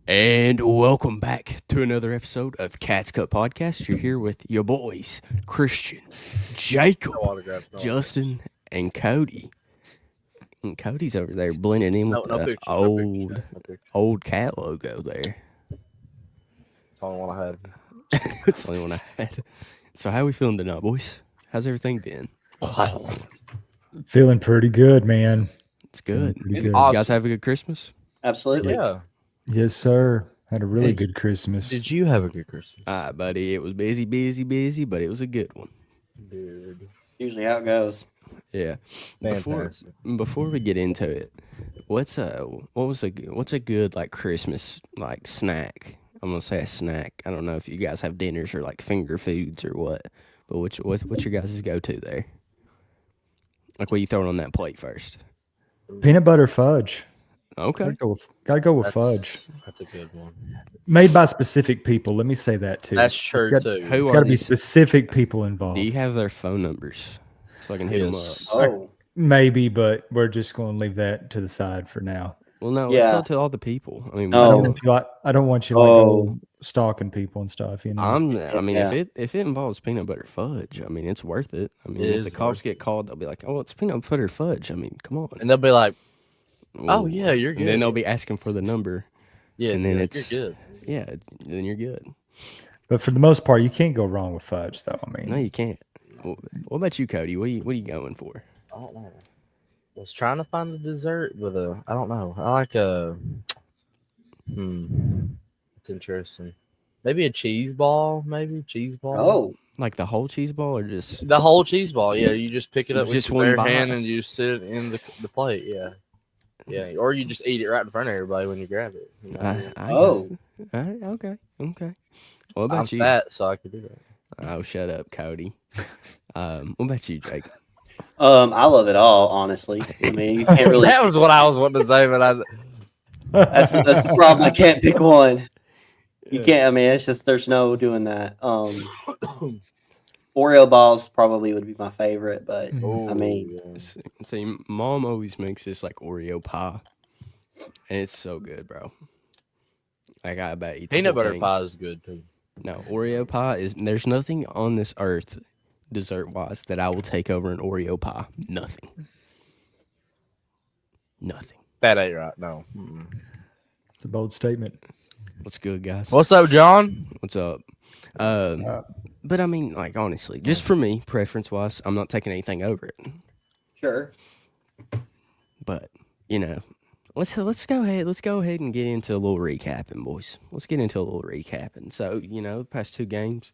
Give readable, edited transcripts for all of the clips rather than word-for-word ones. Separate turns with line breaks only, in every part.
And welcome back to another episode of Cats Cut Podcast. You're here with your boys, Christian, Jacob,
No autographs. No autographs.
Justin, and Cody. And Cody's over there blending in with
No
the
pictures. No pictures. guys, no pictures.
old cat logo there.
That's all I want to have.
That's the only one I had. So how we feeling tonight, boys? How's everything been?
Feeling pretty good, man.
It's good.
Pretty
You
good.
Awesome.
guys have a good Christmas?
Absolutely.
Yeah.
Yes, sir. Had a really
Did-
good Christmas.
Did you have a good Christmas?
Buddy, it was busy, but it was a good one.
Dude.
Usually how it goes.
Yeah.
Fantastic.
Before we get into it, what's a good like Christmas like snack? I'm gonna say a snack. I don't know if you guys have dinners or like finger foods or what, but what's your guys' go to there? Like what you throwing on that plate first?
Peanut butter fudge.
Okay.
Gotta go with fudge.
That's a good one.
Made by specific people. Let me say that too.
That's true,
got-
too.
Who
It's
are
got to be
these?
specific people involved.
Do you have their phone numbers so I can hit them up?
Yes.
Oh,
Maybe, but we're just going to leave that to the side for now.
Well, no,
Yeah.
let's tell to all the people. I mean,
No.
I don't want you
Oh.
stalking people and stuff. You know.
I mean,
Yeah.
if it involves peanut butter fudge, I mean, it's worth it. I mean,
It
if
is
the cops
worth
get called, they'll be like, "Oh, it's peanut butter fudge." I mean, come on.
And they'll be like,
Well,
"Oh yeah, you're
And
good."
then they'll be asking for the number.
yeah,
and then
you're
it's-
good.
Yeah, then you're good.
But for the most part, you can't go wrong with fudge, though. I mean,
No, you can't. What about you, Cody? What are you going for?
I don't know. I was trying to find a dessert with I don't know. I like a. It's interesting. Maybe a cheese ball. Maybe cheese ball.
oh,
Like the whole cheese ball, or just
The whole cheese ball, yeah. You just pick it up
Just
with your
one
bare
bite.
hand and you sit it in the plate, yeah. Yeah, or you just eat it right in front of everybody when you grab it. You know what I mean?
Oh.
Okay. What
I'm
about you?
fat, so I could do that.
Oh, shut up, Cody. What about you, Jake?
I love it all. Honestly, I mean, you can't really.
That was what I was wanting to say, but
That's the problem. I can't pick one. You can't. I mean, it's just there's no doing that. Oreo balls probably would be my favorite, but
Mhm.
I mean,
See, Mom always makes this like Oreo pie, and it's so good, bro. Like I bet eat the
peanut
whole
butter
thing.
pie is good too.
No, Oreo pie is. There's nothing on this earth, dessert wise, that I will take over an Oreo pie. Nothing.
That ain't right. No. Mm-mm.
It's a bold statement.
What's good, guys?
What's up, John?
What's up?
Uh,
But I mean, like honestly, just for me, preference wise, I'm not taking anything over it.
sure.
But you know, let's go ahead and get into a little recapping, boys. Let's get into a little recapping. So the past two games,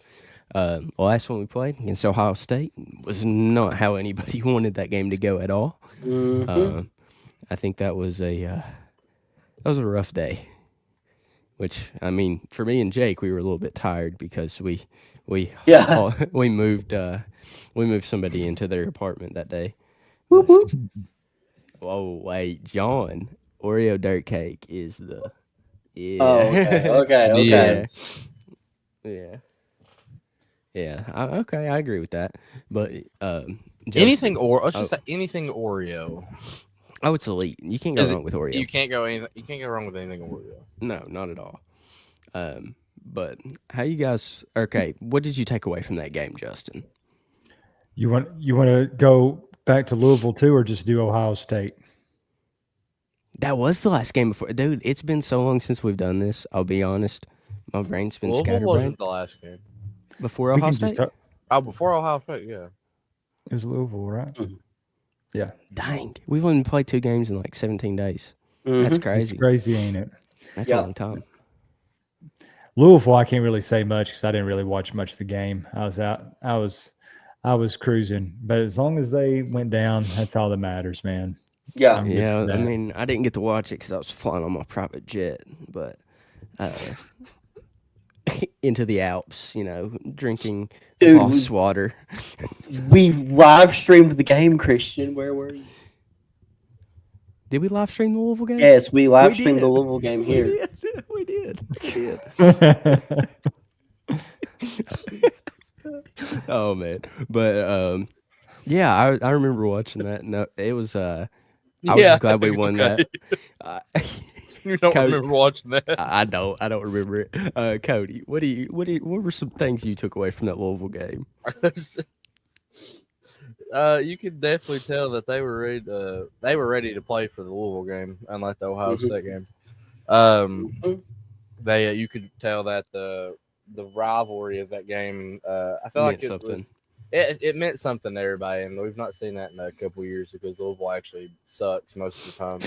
the last one we played against Ohio State was not how anybody wanted that game to go at all.
Mhm.
I think that was a rough day. Which I mean, for me and Jake, we were a little bit tired because we
Yeah.
we moved somebody into their apartment that day.
Whoop, whoop.
Oh wait, John, Oreo dirt cake is the yeah.
Oh, okay.
Yeah. Okay, I agree with that. But
Anything or let's
Oh.
just say anything Oreo.
Oh, it's elite. You can't go
Is it-
wrong with Oreo.
You can't go wrong with anything Oreo.
No, not at all. But how you guys? Okay, what did you take away from that game, Justin?
you want to go back to Louisville too, or just do Ohio State?
That was the last game before, dude. It's been so long since we've done this. I'll be honest. My brain's been
Louisville
scatterbrained.
wasn't the last game.
Before
We
Ohio
can
State.
just talk,
Oh, before Ohio State, yeah.
it was Louisville, right?
Mhm.
Yeah,
Dang, we've only played 2 games in like 17 days. That's
Mhm.
it's
crazy.
crazy, ain't it?
That's
Yeah.
a long time.
Louisville, I can't really say much because I didn't really watch much of the game. I was out. I was cruising, but as long as they went down, that's all that matters, man.
Yeah.
I'm good
Yeah,
for
I
that.
mean, I didn't get to watch it because I was flying on my private jet, but into the Alps, drinking
Dude,
Voss water.
We live streamed the game, Christian. Where were you?
Did we live stream the Louisville game?
Yes, we live
We
streamed the
did.
Louisville game here.
We did. Oh man, but yeah, I remember watching that. No, it was I was just glad we won
okay.
that.
You don't
Cody.
remember watching that?
I don't remember it. Cody, what were some things you took away from that Louisville game?
You could definitely tell that they were ready to play for the Louisville game, unlike the Ohio
Mhm.
State game.
Mhm.
You could tell that the rivalry of that game. I feel like
Meant something.
it meant something to everybody, and we've not seen that in a couple years because Louisville actually sucks most of the time.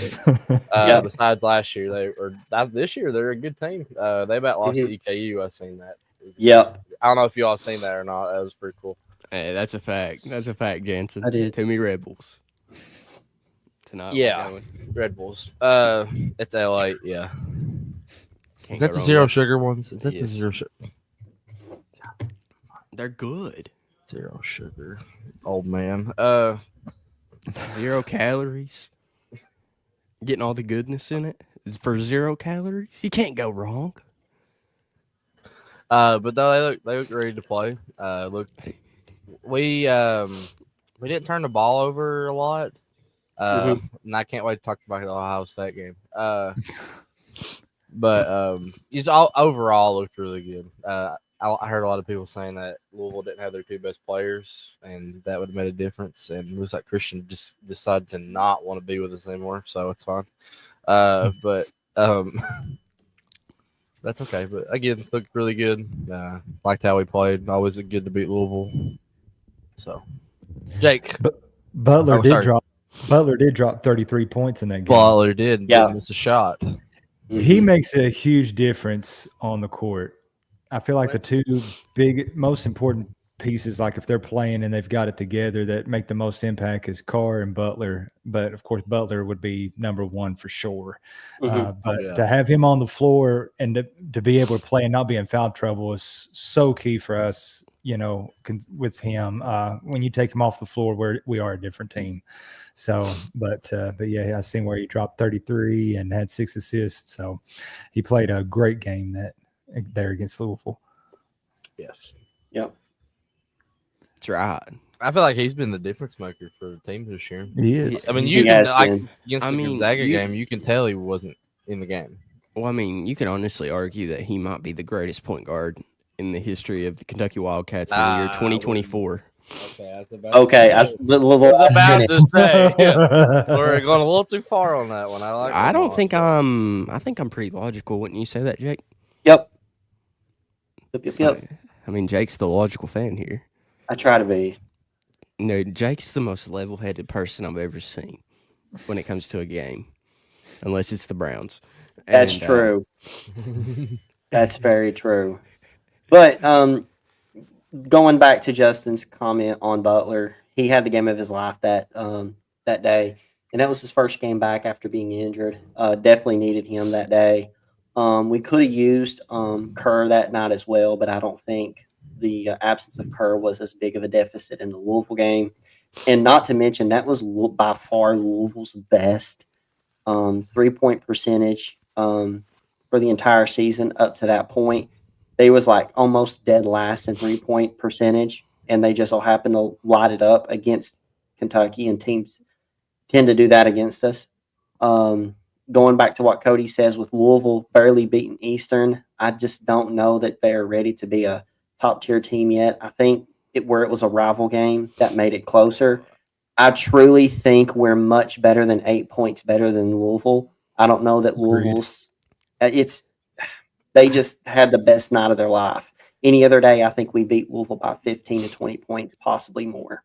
But
Yeah.
besides last year, this year they're a good team. They about lost to EKU. I've seen that.
Yep.
I don't know if you all seen that or not. That was pretty cool.
Hey, that's a fact. That's a fact, Jansen.
I did.
Too many Red Bulls. Tonight. we're
Yeah.
going.
Red Bulls. It's LA. Yeah.
Can't
Is that
go
the
wrong
zero
there.
sugar ones? Is that the
Yes.
zero sugar?
They're good.
Zero sugar. Old man.
0 calories. Getting all the goodness in it for 0 calories. You can't go wrong.
But no, they look ready to play. Look, we didn't turn the ball over a lot. And I can't wait to talk about the Ohio State game. But it's all overall looked really good. I heard a lot of people saying that Louisville didn't have their two best players, and that would have made a difference. And it looks like Christian just decided to not want to be with us anymore, so it's fine. But that's okay. But again, looked really good. Liked how we played. Always good to beat Louisville. So, Jake
Butler
Oh,
did
sorry.
drop. Butler did drop 33 points in that game.
Butler did.
Yeah.
Didn't miss a shot.
He makes a huge difference on the court. I feel like the two most important pieces, like if they're playing and they've got it together, that make the most impact is Carr and Butler. But of course, Butler would be number one for sure. But
yeah.
to have him on the floor and to be able to play and not be in foul trouble is so key for us. You know, with him, when you take him off the floor, we are a different team. So, but yeah, I seen where he dropped 33 and had 6 assists. So he played a great game there against Louisville.
Yes.
Yep.
That's right.
I feel like he's been the difference maker for the team this year.
He is.
I mean,
He
you can
has
like
been.
against
I
the
mean,
Gonzaga
you-
game, you can tell he wasn't in the game.
Well, I mean, you can honestly argue that he might be the greatest point guard in the history of the Kentucky Wildcats in the year
I
2024.
Okay, I was
Okay.
I was
Little
about to say we're going a little too far on that one.
I don't think I think I'm pretty logical. Wouldn't you say that, Jake?
Yep. Yep.
I mean, Jake's the logical fan here.
I try to be.
No, Jake's the most level-headed person I've ever seen when it comes to a game, unless it's the Browns.
That's
And,
true. That's very true. But going back to Justin's comment on Butler, he had the game of his life that day, and that was his first game back after being injured. Definitely needed him that day. We could have used Kerr that night as well, but I don't think the absence of Kerr was as big of a deficit in the Louisville game. And not to mention, that was by far Louisville's best 3-point percentage for the entire season up to that point. They was like almost dead last in 3-point percentage, and they just so happened to light it up against Kentucky, and teams tend to do that against us. Going back to what Cody says with Louisville barely beating Eastern, I just don't know that they are ready to be a top-tier team yet. I think where it was a rival game that made it closer. I truly think we're much better than 8 points better than Louisville. I don't know that
Agreed.
Louisville's they just had the best night of their life. Any other day, I think we beat Louisville by 15 to 20 points, possibly more.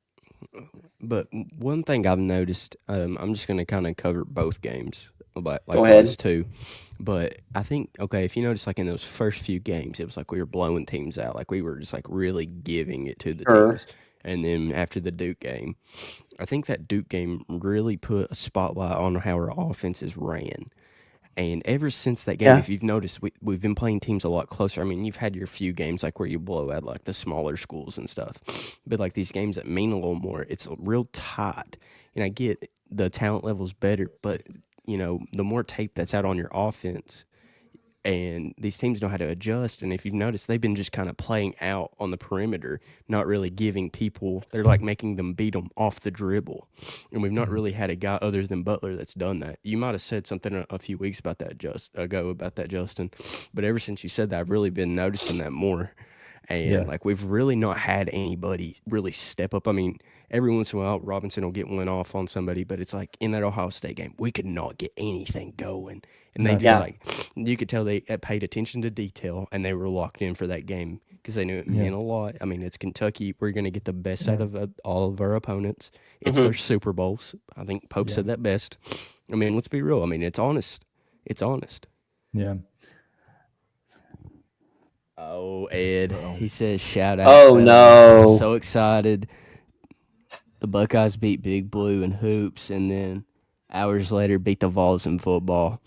But one thing I've noticed, I'm just going to kind of cover both games, like
Go ahead.
those two. But I think, okay, if you notice, like in those first few games, it was like we were blowing teams out. Like we were just like really giving it to the
Sure.
teams. And then after the Duke game, I think that Duke game really put a spotlight on how our offenses ran. And ever since that game,
Yeah.
if you've noticed, we've been playing teams a lot closer. I mean, you've had your few games like where you blow out like the smaller schools and stuff. But like these games that mean a little more, it's real tight. And I get the talent level's better, but, you know, the more tape that's out on your offense, And these teams know how to adjust. And if you've noticed, they've been just kind of playing out on the perimeter, not really giving people. They're like making them beat them off the dribble. And we've not really had a guy other than Butler that's done that. You might have said something a few weeks about that Justin. But ever since you said that, I've really been noticing that more. And like we've really not had anybody really step up. I mean, every once in a while, Robinson will get one off on somebody, but it's like in that Ohio State game, we could not get anything going. And they just like, you could tell they paid attention to detail and they were locked in for that game because they knew it meant a lot. I mean, it's Kentucky. We're going to get the best out of all of our opponents. It's their Super Bowls. I think Pope said that best. I mean, let's be real. I mean, it's honest. It's honest.
Yeah.
Oh, Ed. He says, shout out.
Oh,
fellas.
no.
I'm so excited. The Buckeyes beat Big Blue in hoops, and then hours later beat the Vols in football.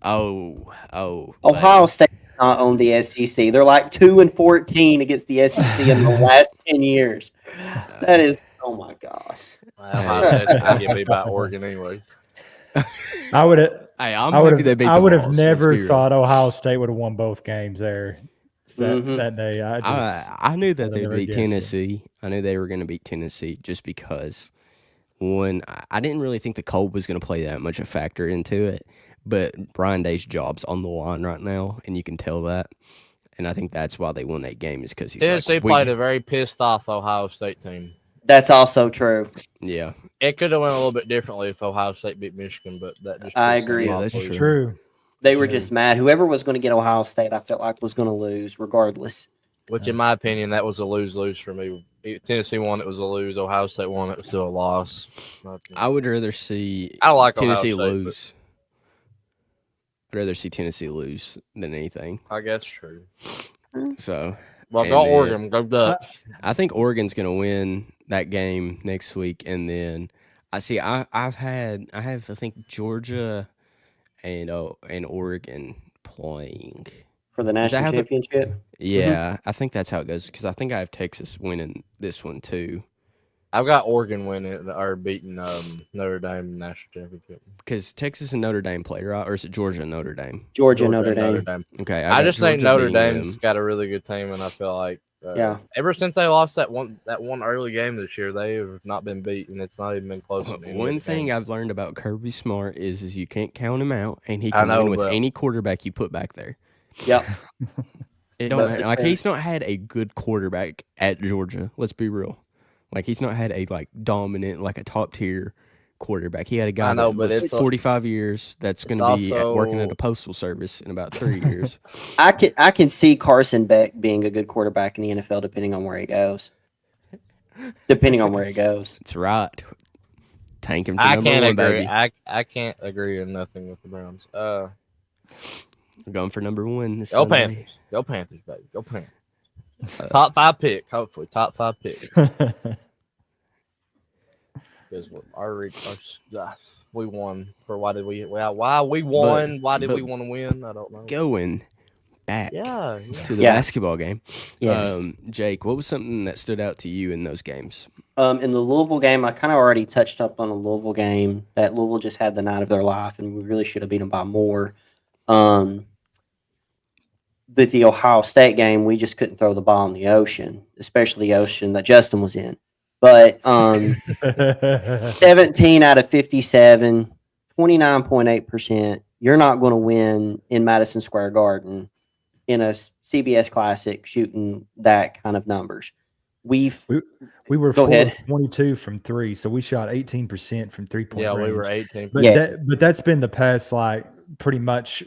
Ohio State does not own the SEC. They're like 2-14 against the SEC in the last 10 years. That is, oh my gosh.
Ohio State's gonna get beat by Oregon anyway.
I would have.
Hey, I'm
I would
happy they beat
have.
the
I would have
Vols,
never
let's be real.
thought Ohio State would have won both games there
Mhm.
that day.
I knew that
would've
they
never
beat
guessed it.
Tennessee. I knew they were going to beat Tennessee just because I didn't really think the cold was going to play that much a factor into it, but Brian Day's job's on the line right now, and you can tell that. And I think that's why they won that game is because he's
Tennessee
like,
played a very pissed off Ohio State team.
That's also true.
yeah,
It could have went a little bit differently if Ohio State beat Michigan, but that just
I
pissed them
agree.
Yeah,
off
that's
losing.
True.
They were just mad. Whoever was going to get Ohio State, I felt like was going to lose regardless.
Which, in my opinion, that was a lose-lose for me. If Tennessee won, it was a lose. Ohio State won, it was still a loss.
I would rather see
I like Ohio
Tennessee
State, but-
lose. I'd rather see Tennessee lose than anything.
I guess true.
So
Well,
And
go
then-
Oregon, go Ducks.
I think Oregon's going to win that game next week, and then I have I think Georgia and Oregon playing.
For the
that
national
how the-
championship.
Yeah, I think that's how it goes because I think I have Texas winning this one too.
I've got Oregon winning or beating Notre Dame in the national championship.
Because Texas and Notre Dame played, right? Or is it Georgia and Notre Dame?
Georgia, Notre
and
Dame.
Okay,
I
got
just think
Georgia
Notre
beating
Dame's
them.
got a really good team, and I feel like ever since they lost that one early game this year, they have not been beat, and it's not even been close. in any
One
of the
thing
games.
I've learned about Kirby Smart is you can't count him out, and he
I
can
know,
win with
but-
any quarterback you put back there.
Yep.
It don't
But
matter.
it's
Like
fair.
he's not had a good quarterback at Georgia. Let's be real. Like he's not had a dominant like a top tier quarterback. He had a guy
I know,
that
but
was
it's
45 years that's going to be working at
also-
a postal service in about 3 years.
I can see Carson Beck being a good quarterback in the NFL depending on where he goes. Depending on where he goes.
That's right. Tank him to
I
number
can't
one,
agree.
baby.
I can't agree on nothing with the Browns.
We're going for number one. This
Go
Sunday.
Panthers. Go Panthers, baby. Go Panthers. Top 5 pick, hopefully. Top 5 pick. Because we won. Why we won? Why did
but-
we want to win? I don't know.
Going back
Yeah.
to the
Yeah.
basketball game.
Yes.
Jake, what was something that stood out to you in those games?
In the Louisville game, I kind of already touched up on a Louisville game that Louisville just had the night of their life, and we really should have beat them by more. With the Ohio State game, we just couldn't throw the ball in the ocean, especially the ocean that Justin was in. But 17 out of 57, 29.8%. You're not going to win in Madison Square Garden in a CBS Classic shooting that kind of numbers.
we were
Go
4
ahead.
of 22 from 3, so we shot 18% from 3-point
Yeah,
range.
we were 18.
But
Yeah.
that's been the past pretty much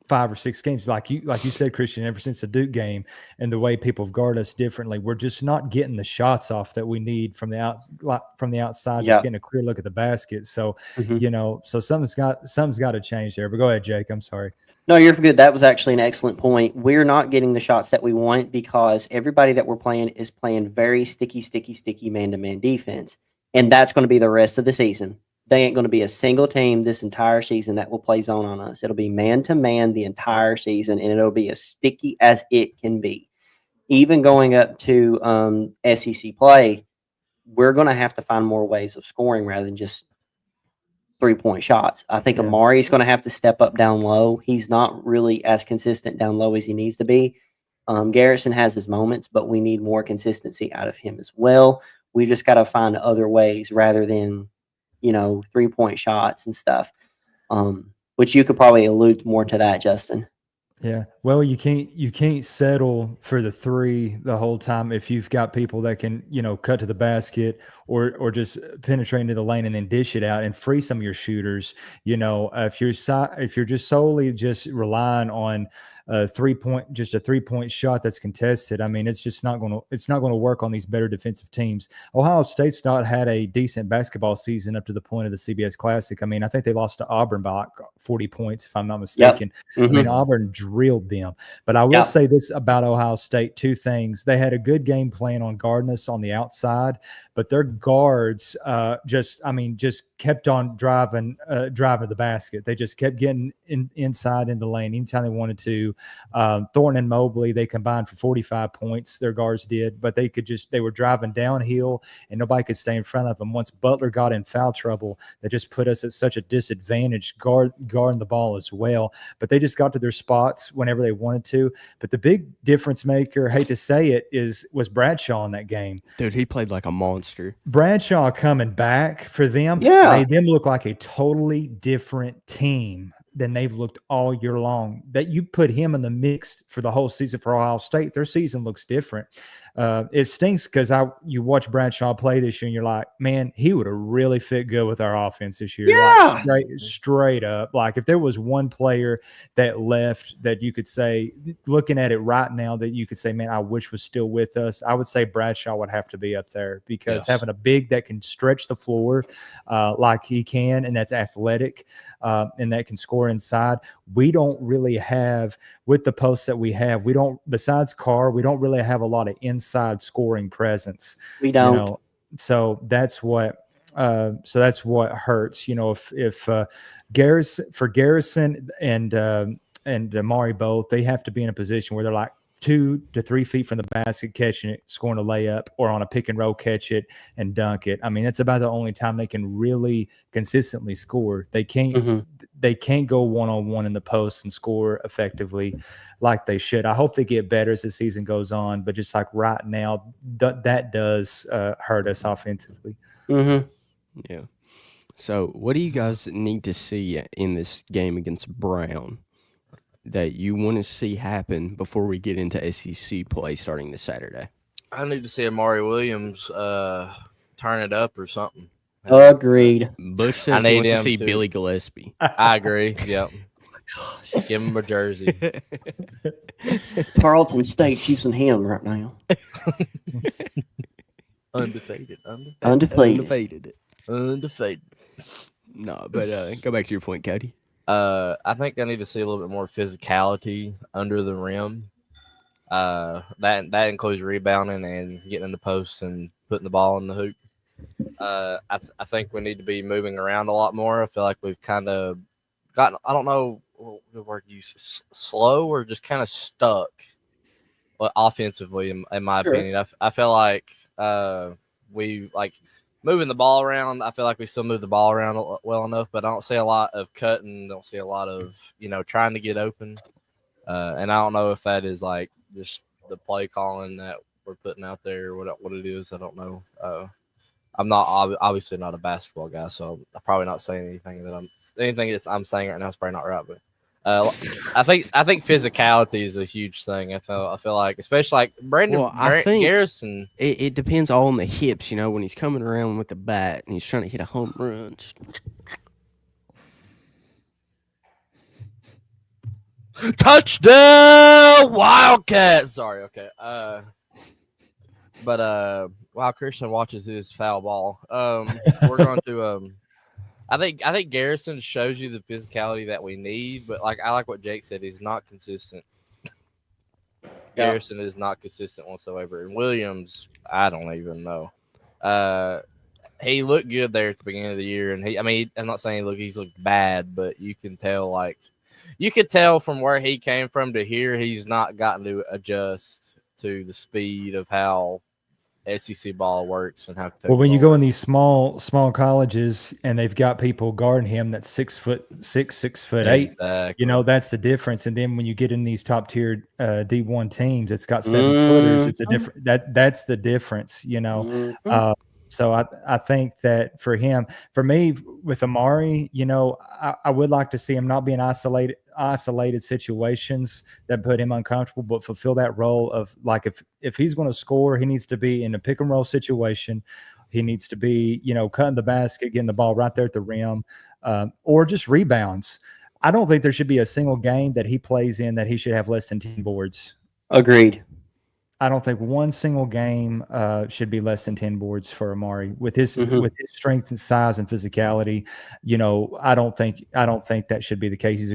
5 or 6 games, like you said, Christian. Ever since the Duke game and the way people have guarded us differently, we're just not getting the shots off that we need from the outside.
Yeah.
Just getting a clear look at the basket. So
Mhm.
so something's got to change there. But go ahead, Jake. I'm sorry.
No, you're good. That was actually an excellent point. We're not getting the shots that we want because everybody that we're playing is playing very sticky man-to-man defense. And that's going to be the rest of the season. They ain't going to be a single team this entire season that will play zone on us. It'll be man-to-man the entire season, and it'll be as sticky as it can be. Even going up to SEC play, we're going to have to find more ways of scoring rather than just 3-point shots. I think
Yeah.
Amari's going to have to step up down low. He's not really as consistent down low as he needs to be. Garrison has his moments, but we need more consistency out of him as well. We just got to find other ways rather than, 3-point shots and stuff. Which you could probably allude more to that, Justin.
Yeah. Well, you can't settle for the three the whole time if you've got people that can, cut to the basket or just penetrate into the lane and then dish it out and free some of your shooters. If you're just solely just relying on a 3-point shot that's contested, I mean, it's not going to work on these better defensive teams. Ohio State's not had a decent basketball season up to the point of the CBS Classic. I mean, I think they lost to Auburn by like 40 points, if I'm not mistaken.
Yep.
I mean, Auburn drilled them. But I will say this about Ohio State, two things. They had a good game plan on guarding us on the outside, but their guards just kept on driving the basket. They just kept getting inside in the lane anytime they wanted to. Thornton and Mobley, they combined for 45 points, their guards did, but they were driving downhill and nobody could stay in front of them. Once Butler got in foul trouble, that just put us at such a disadvantage guarding the ball as well. But they just got to their spots whenever they wanted to. But the big difference maker, hate to say it, was Bradshaw in that game.
Dude, he played like a monster.
Bradshaw coming back for them made them look like a totally different team than they've looked all year long. That you put him in the mix for the whole season for Ohio State, their season looks different. It stinks because you watch Bradshaw play this year and you're like, man, he would have really fit good with our offense this year.
Yeah.
Like straight up. Like if there was one player that left that you could say, looking at it right now, that you could say, man, I wish was still with us, I would say Bradshaw would have to be up there because having a big that can stretch the floor like he can, and that's athletic and that can score inside. We don't really have, with the posts that we have, besides Carr, we don't really have a lot of inside scoring presence.
We don't.
So that's what hurts. If Garrison and Amari both, they have to be in a position where they're like 2 to 3 feet from the basket, catching it, scoring a layup, or on a pick and roll, catch it and dunk it. I mean, that's about the only time they can really consistently score. They can't go one-on-one in the post and score effectively like they should. I hope they get better as the season goes on, but just like right now, that does hurt us offensively.
Mm-hmm.
Yeah. So what do you guys need to see in this game against Brown that you want to see happen before we get into SEC play starting this Saturday?
I need to see Amari Williams turn it up or something.
Agreed.
Bush says
I
he
need
wants to
him
see
to.
Billy Gillespie.
I agree. Yep. Give him a jersey.
Tarleton State's using him right now.
Undefeated.
Undefeated.
No, but go back to your point, Cody.
I think I need to see a little bit more physicality under the rim. That includes rebounding and getting in the post and putting the ball in the hoop. I think we need to be moving around a lot more. I feel like we've kind of gotten, I don't know what the word you use, slow or just kind of stuck offensively, in my opinion. I feel like we like moving the ball around. I feel like we still move the ball around well enough, but I don't see a lot of cutting. Don't see a lot of, trying to get open. And I don't know if that is like just the play calling that we're putting out there, what it is. I don't know. I'm not obviously not a basketball guy, so I'm probably not saying anything that I'm saying right now is probably not right. But I think physicality is a huge thing. I feel like, especially like Brandon Garrison.
It depends all on the hips, when he's coming around with the bat and he's trying to hit a home run.
Touchdown Wildcats. Sorry, okay. But while Christian watches his foul ball, we're going to I think Garrison shows you the physicality that we need, but I like what Jake said, he's not consistent. Yeah. Garrison is not consistent whatsoever. And Williams, I don't even know. He looked good there at the beginning of the year, and I'm not saying he's looked bad, but you can tell from where he came from to here, he's not gotten to adjust to the speed of how SEC ball works and how Kentucky
Well, when you
ball
go in
works.
these small colleges and they've got people guarding him that's 6'6", 6'8",
Exactly.
that's the difference. And then when you get in these top tier D1 teams, it's got 7-footers. It's a different that's the difference.
Mhm.
So I think that for me with Amari, I would like to see him not be in isolated situations that put him uncomfortable, but fulfill that role of like if he's going to score, he needs to be in a pick and roll situation. He needs to be, cutting the basket, getting the ball right there at the rim, or just rebounds. I don't think there should be a single game that he plays in that he should have less than 10 boards.
Agreed.
I don't think one single game should be less than 10 boards for Amari with his strength and size and physicality. I don't think that should be the case. He's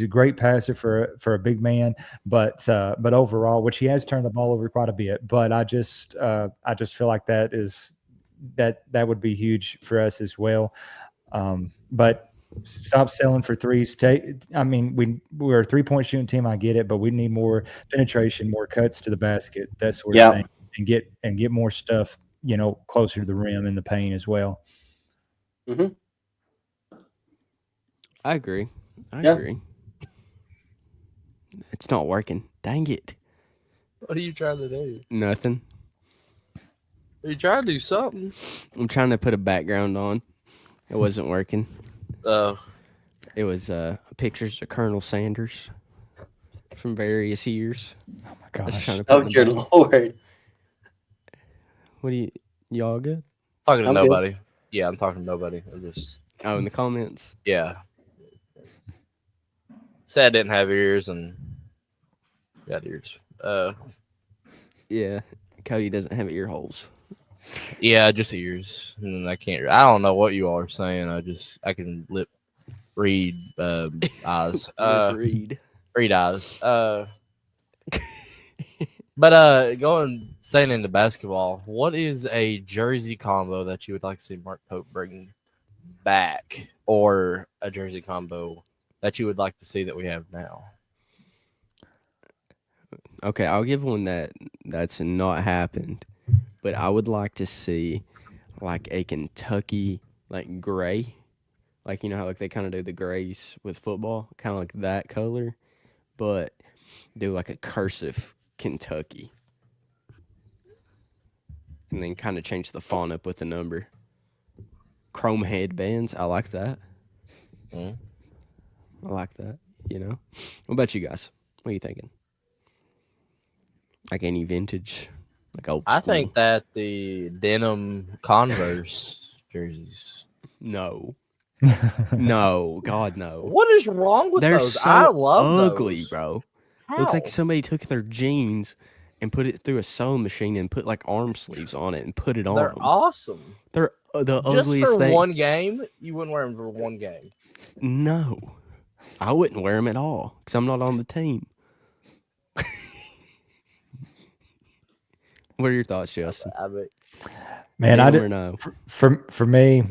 a great passer for a big man, but overall, which he has turned the ball over quite a bit. But I just feel like that would be huge for us as well. But stop selling for threes. We're a 3-point shooting team. I get it, but we need more penetration, more cuts to the basket, that sort of thing, and get more stuff, closer to the rim in the paint as well.
Mm-hmm.
I agree. I
Yeah.
agree. It's not working. Dang it.
What are you trying to do?
Nothing.
Are you trying to do something?
I'm trying to put a background on. It wasn't working. It was pictures of Colonel Sanders from various years.
Oh my
I was
gosh.
trying to put
Oh,
them
dear
back.
Lord.
What do y'all good?
Talking to
I'm good.
nobody. Yeah, I'm talking to nobody. I'm just
Oh, in the comments.
yeah. Sad didn't have ears and got ears.
Yeah, Cody doesn't have ear holes.
Yeah, just ears. And I don't know what you all are saying. I can lip read eyes. Read eyes. But saying into basketball, what is a jersey combo that you would like to see Mark Pope bring back, or a jersey combo that you would like to see that we have now?
Okay, I'll give one that's not happened, but I would like to see like a Kentucky like gray, like how like they kind of do the grays with football, kind of like that color, but do like a cursive Kentucky, and then kind of change the font up with the number. Chrome headbands, I like that.
Mm.
I like that. What about you guys? What are you thinking? Like any vintage, like old school?
I think that the denim Converse jerseys.
No, God, no.
What is wrong with
They're
those?
so
I love
ugly,
those.
bro.
How?
Looks like somebody took their jeans and put it through a sewing machine and put like arm sleeves on it and put it on
They're
them.
awesome.
They're the
Just
ugliest
for
thing.
one game, you wouldn't wear them for one game.
No, I wouldn't wear them at all because I'm not on the team. What are your thoughts, Justin?
Man,
Denim or no?
For me,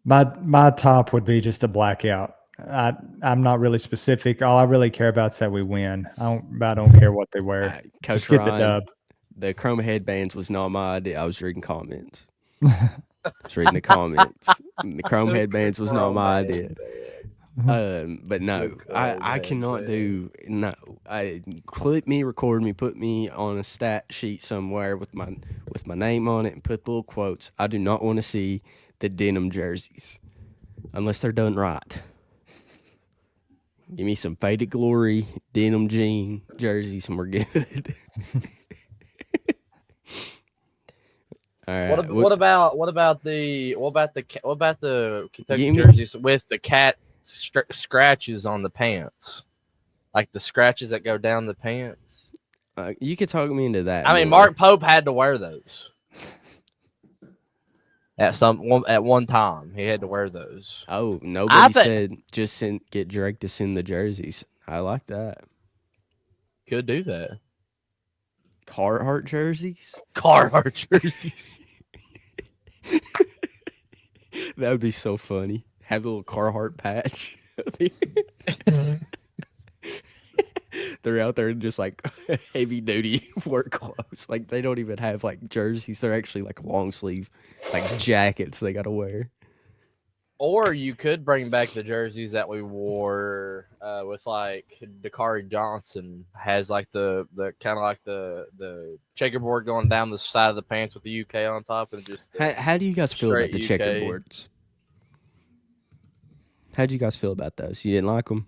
my top would be just a blackout. I'm not really specific. All I really care about is that we win. I don't care what they wear.
Coach
Just get the
Ryan,
dub.
The chrome headbands was not my idea. I was reading comments. I was reading the comments. The chrome headbands was not my idea. But no, I cannot do no. Record me, put me on a stat sheet somewhere with my name on it, and put little quotes. I do not want to see the denim jerseys unless they're done right. Give me some Faded Glory denim jean jerseys, and we're good. All right.
What about the Kentucky
Give me-
jerseys with the cat scratches on the pants, like the scratches that go down the pants?
You could talk me into that.
I mean,
more.
Mark Pope had to wear those at one time. He had to wear those.
Oh, nobody
think-
said just get Drake to send the jerseys. I like that.
Could do that.
Carhartt jerseys?
Carhartt jerseys.
That would be so funny. Have a little Carhartt patch. That'd they're out there in just like heavy duty work clothes. Like they don't even have like jerseys. They're actually like long sleeve, like jackets they gotta wear.
Or you could bring back the jerseys that we wore with like Dakari Johnson has like the kind of like the checkerboard going down the side of the pants with the UK on top and just
How do you guys feel about
straight
the
UK.
checkerboards? How do you guys feel about those? You didn't like them?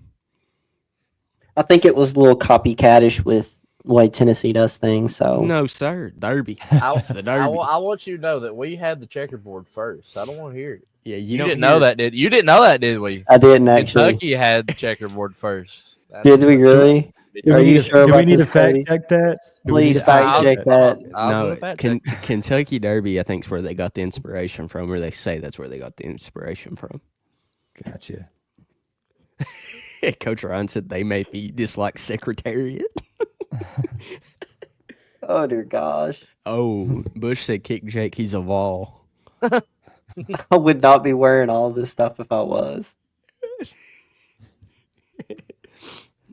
I think it was a little copycatish with the way Tennessee does things. So
No, sir. Derby.
I,
It's the Derby.
I want you to know that we had the checkerboard first. I don't want to hear it.
Yeah,
You
don't
didn't know
hear-
that, did you? Didn't know that, did we?
I didn't actually.
Kentucky had the checkerboard first.
Did we really?
Do
Are
we
you
need to-
sure
do we
about
need
this,
to fact
Cody?
check that? Do we need
Please
to
fact check that.
I'll do
No,
a fact check.
Kentucky Derby, I think, is where they got the inspiration from, or they say that's where they got the inspiration from.
Gotcha.
Coach Ryan said they may be dislike Secretariat.
Oh dear gosh.
Oh, Bush said kick Jake, he's a Vol.
I would not be wearing all this stuff if I was.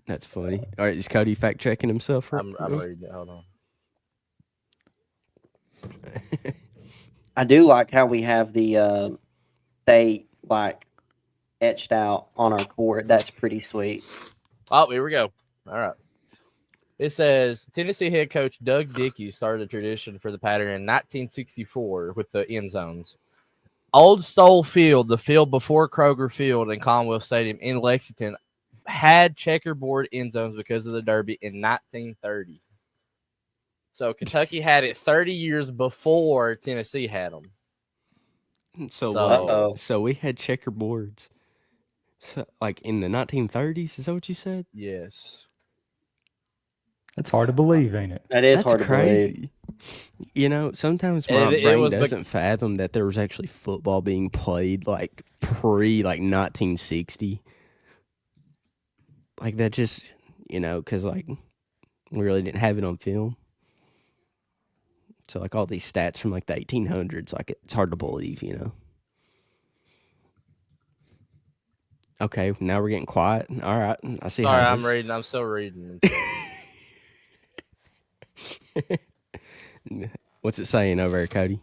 That's funny. All right, is Cody fact checking himself?
I'm ready. Hold on.
I do like how we have the state like etched out on our court. That's pretty sweet.
Oh, here we go. All right. It says Tennessee head coach Doug Dickey started a tradition for the pattern in 1964 with the end zones. Old Stole Field, the field before Kroger Field and Commonwealth Stadium in Lexington, had checkerboard end zones because of the Derby in 1930. So Kentucky had it 30 years before Tennessee had them.
So we had checkerboards. So, like in the 1930s, is that what you said?
Yes.
That's hard to believe, ain't it?
That is
That's
hard to believe.
crazy. You know, sometimes my
It
brain
was
doesn't fathom that there was actually football being played like pre like 1960. Like that just, because like we really didn't have it on film. So like all these stats from like the 1800s, like it's hard to believe, Okay, now we're getting quiet. All right, I see.
Sorry,
how
I'm
this-
reading. I'm still reading.
What's it saying over there, Cody?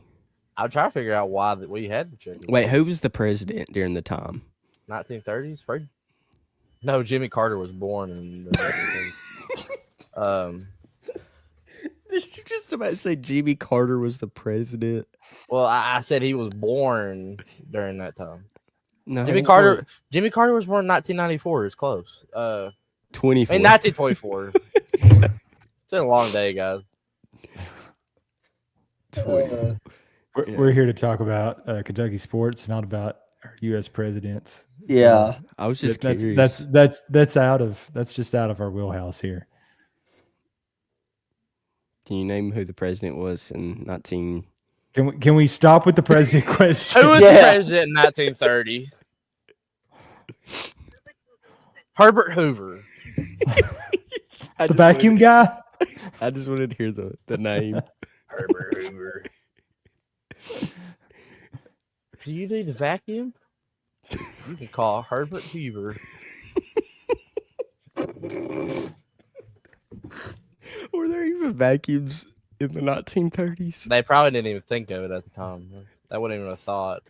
I'm trying to figure out why that we had the checkerboard.
Wait, who was the president during the time?
1930s? Freddie? No, Jimmy Carter was born in the
Did you just about to say Jimmy Carter was the president?
Well, I said he was born during that time.
No,
Jimmy Carter was born in 1994. It's close.
24.
I mean, 1924. It's been a long day, guys.
Uh,
We're here to talk about Kentucky sports, not about our U.S. presidents. So
yeah.
I was just
that's
curious.
that's just out of our wheelhouse here.
Can you name who the president was in 19?
Can we stop with the president question?
Who was
Yeah.
the president in 1930? Herbert Hoover.
The vacuum guy?
I just wanted to hear the name.
Herbert Hoover. Do you need a vacuum? You can call Herbert Hoover.
Were there even vacuums in the 1930s?
They probably didn't even think of it at the time. That wouldn't even have thought.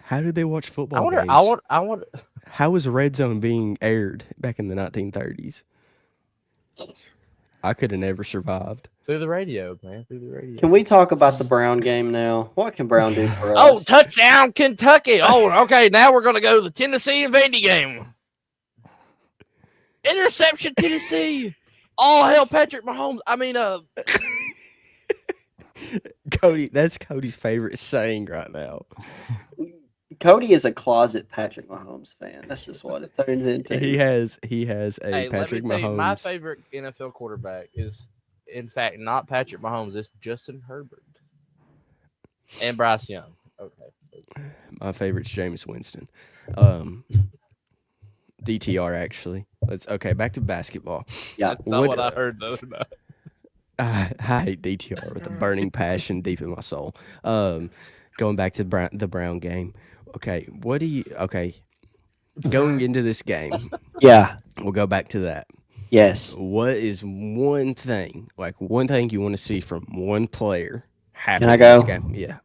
How did they watch football
I wonder.
games?
I wonder.
How was Red Zone being aired back in the 1930s? I could have never survived.
Through the radio, man. Through the radio.
Can we talk about the Brown game now? What can Brown do for
Oh,
us?
touchdown, Kentucky. Oh, okay. Now we're going to go to the Tennessee and Vandy game. Interception, Tennessee. All hell, Patrick Mahomes. I mean,
Cody, that's Cody's favorite saying right now.
Cody is a closet Patrick Mahomes fan. That's just what it turns into.
He has a
hey,
Patrick
let me tell you,
Mahomes.
my favorite NFL quarterback is, in fact, not Patrick Mahomes. It's Justin Herbert and Bryce Young. Okay.
My favorite's Jameis Winston. DTR actually. Okay, back to basketball.
Yeah.
That's not
What-
what I heard though.
I hate DTR with a burning passion deep in my soul. Going back to the Brown game. Okay, going into this game,
Yeah.
we'll go back to that.
Yes.
What is one thing you want to see from one player happen
Can I
in this
go?
game? Yeah.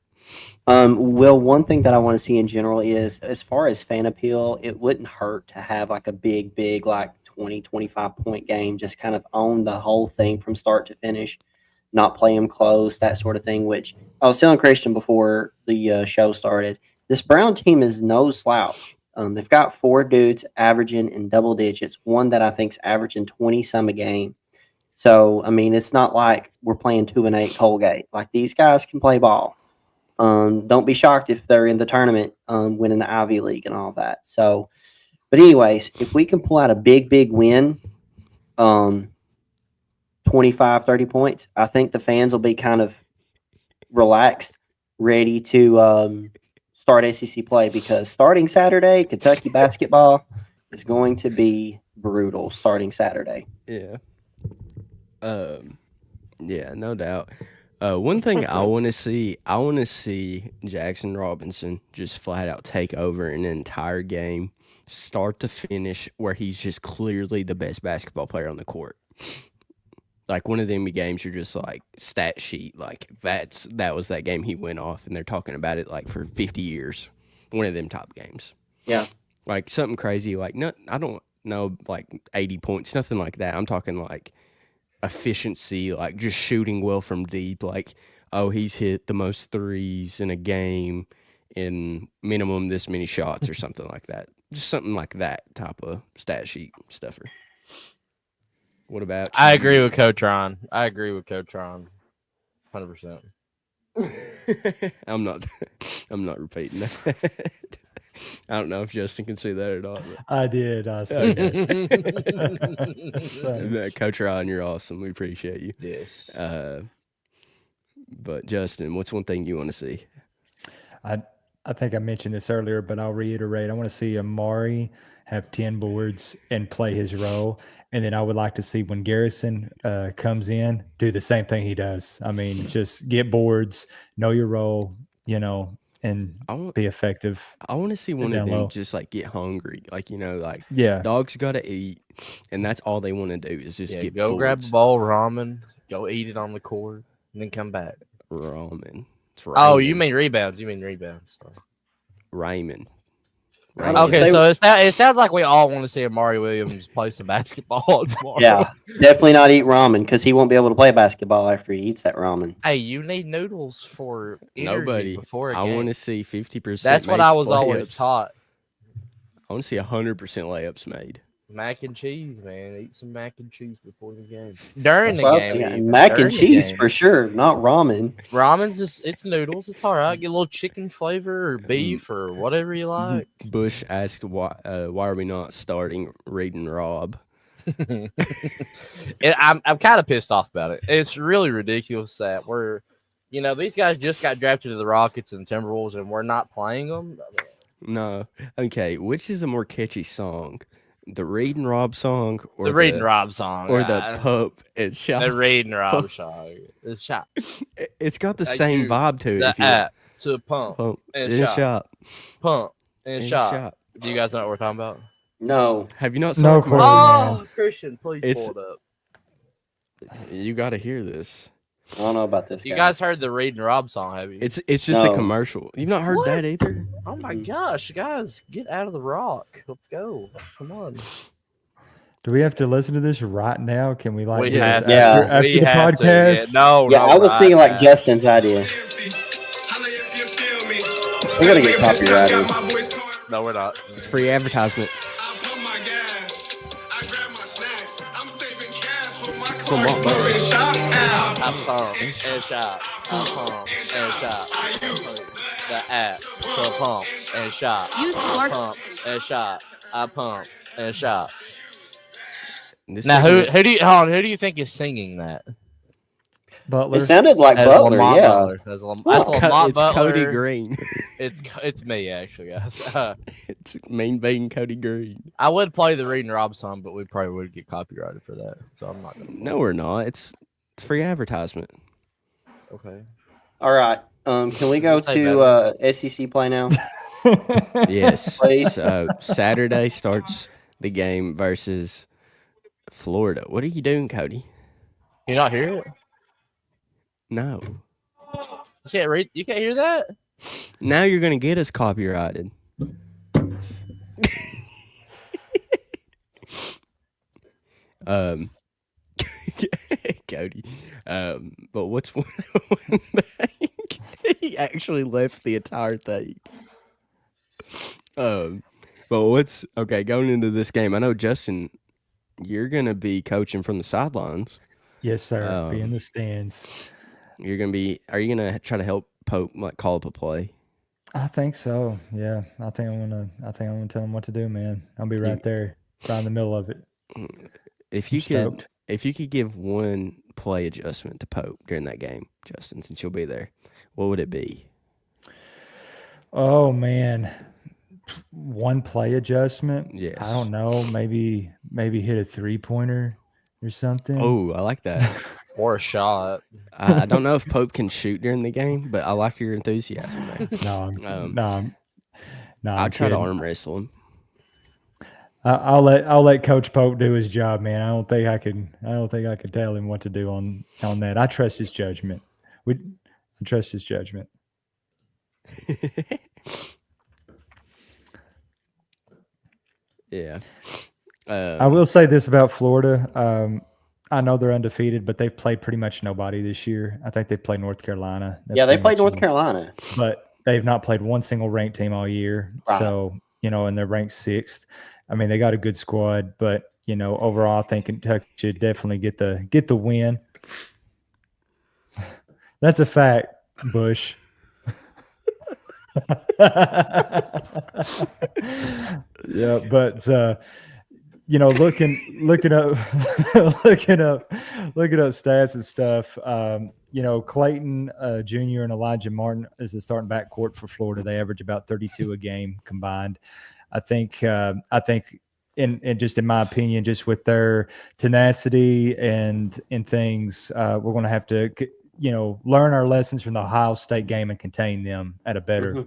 Well, one thing that I want to see in general is as far as fan appeal, it wouldn't hurt to have like a big, like 20, 25 point game, just kind of own the whole thing from start to finish, not play them close, that sort of thing. Which I was telling Christian before the show started. This Brown team is no slouch. They've got 4 dudes averaging in double digits, one that I think's averaging 20 some a game. So, I mean, it's not like we're playing 2-8 Colgate. Like these guys can play ball. Don't be shocked if they're in the tournament, winning the Ivy League and all that. So, but anyways, if we can pull out a big win, 25, 30 points, I think the fans will be kind of relaxed, ready to start SEC play because starting Saturday, Kentucky basketball is going to be brutal starting Saturday.
Yeah. Yeah, no doubt. One thing I want to see Jackson Robinson just flat out take over an entire game, start to finish, where he's just clearly the best basketball player on the court. Like one of them games, you're just like stat sheet, like that was that game he went off, and they're talking about it like for 50 years. One of them top games.
Yeah.
Like something crazy, like I don't know, like 80 points, nothing like that. I'm talking like efficiency, like just shooting well from deep, like he's hit the most threes in a game in minimum this many shots or something like that. Just something like that type of stat sheet stuffer. What about
I
you?
agree with Coach Ron. 100%.
I'm not repeating that. I don't know if Justin can see that or not.
I did. I said
But Coach Ron, you're awesome. We appreciate you.
Yes.
But Justin, what's one thing you want to see?
I think I mentioned this earlier, but I'll reiterate. I want to see Amari have 10 boards and play his role. And then I would like to see when Garrison comes in, do the same thing he does. I mean, just get boards, know your role, and be effective.
I want to see one
down
of them
low.
just like get hungry. Like, like
Yeah.
dogs got to eat. And that's all they want to do is just get
go
boards.
grab a bowl of ramen, go eat it on the court, and then come back.
Ramen. It's
Oh,
ramen.
you mean rebounds. Sorry.
Ramen.
Okay, so it sounds like we all want to see Amari Williams play some basketball tomorrow.
Yeah, definitely not eat ramen because he won't be able to play basketball after he eats that ramen.
Hey, you need noodles for energy
Nobody.
before a
I
game.
want to see 50%.
That's what
made
I was always
layups.
taught.
I want to see 100% layups made.
Mac and cheese, man. Eat some mac and cheese before the game. During
That's what I was
the game.
saying.
even.
Mac
During
and
the
cheese
game.
for sure, not ramen.
Ramen's it's noodles. It's all right. Get a little chicken flavor or beef or whatever you like.
Bush asked why are we not starting Reed and Rob?
I'm kind of pissed off about it. It's really ridiculous that these guys just got drafted to the Rockets and Timberwolves and we're not playing them.
No. Okay, which is a more catchy song? The Reed and Rob song or
The Reed and Rob song.
or the Pup and Shop?
The Reed and Rob song. The shot.
It's got the
Like
same
you-
vibe to it.
The
if you
app to pump
Pump
and
in
shop. Pump and
in
shop.
shop.
Do you guys know what we're talking about?
No.
Have you not
No
seen
clue.
Oh, Christian, please
It's-
pull it up.
You got to hear this.
I don't know about this
You
guy.
guys heard the Reed and Rob song, have you?
It's just a
No.
commercial. You've not heard
What?
that either?
Oh my gosh, guys, get out of the rock. Let's go. Come on.
Do we have to listen to this right now? Can we like
We
do
have
this
to.
Yeah.
after
We
the
have to,
podcast?
No,
Yeah,
no,
I was
right
thinking like
now.
Justin's idea. We're gonna get copyrighted.
No, we're not.
It's free advertisement.
I pump and shop. I pump and shop. The app to pump and shop.
Use
I
Clark's
pump and shop. I pump and shop.
This
Now,
segment-
who do you think is singing that?
Butler.
It sounded like
That's
Butler,
Lamont
yeah.
Butler. That's
it's
Lamont Butler.
Cody Green.
It's me actually, guys.
It's Mean Bean Cody Green.
I would play the Reed and Rob song, but we probably would get copyrighted for that. So I'm not gonna.
No, we're not. It's free advertisement.
Okay.
All right. Can we go
Say
to SEC play now?
Yes.
Please.
So Saturday starts the game versus Florida. What are you doing, Cody?
You not hear it?
No.
You can't hear that?
Now you're gonna get us copyrighted. um, Cody. But what's one thing? He actually left the entire thing. But what's okay going into this game? I know Justin, you're gonna be coaching from the sidelines.
Yes, sir. Be in
Um,
the stands.
You're gonna be. Are you gonna try to help Pope like call up a play?
I think so. Yeah, I think I'm gonna tell him what to do, man. I'll be right there, right in the middle of it.
If
I'm
you could,
stoked.
if you could give one play adjustment to Pope during that game, Justin, since you'll be there, what would it be?
Oh man, one play adjustment.
Yes.
I don't know. Maybe hit a 3-pointer or something.
Oh, I like that.
Or a shot.
I don't know if Pope can shoot during the game, but I like your enthusiasm there.
no,
I'll
I'm
try to
kidding.
arm wrestle him.
I'll let Coach Pope do his job, man. I don't think I could tell him what to do on that. I trust his judgment. I trust his judgment.
Yeah.
I will say this about Florida. I know they're undefeated, but they've played pretty much nobody this year. I think they've played North Carolina. That's
Yeah, they
pretty
played
much
North
it.
Carolina.
But they've not played one single ranked team all year.
Right.
So, and they're ranked 6th. I mean, they got a good squad, but overall, I think Kentucky should definitely get the win. That's a fact, Bush. Yeah, but looking up stats and stuff. Clayton Jr. and Elijah Martin is the starting backcourt for Florida. They average about 32 a game combined. I think in just in my opinion, just with their tenacity and things, we're going to have to learn our lessons from the Ohio State game and contain them at a better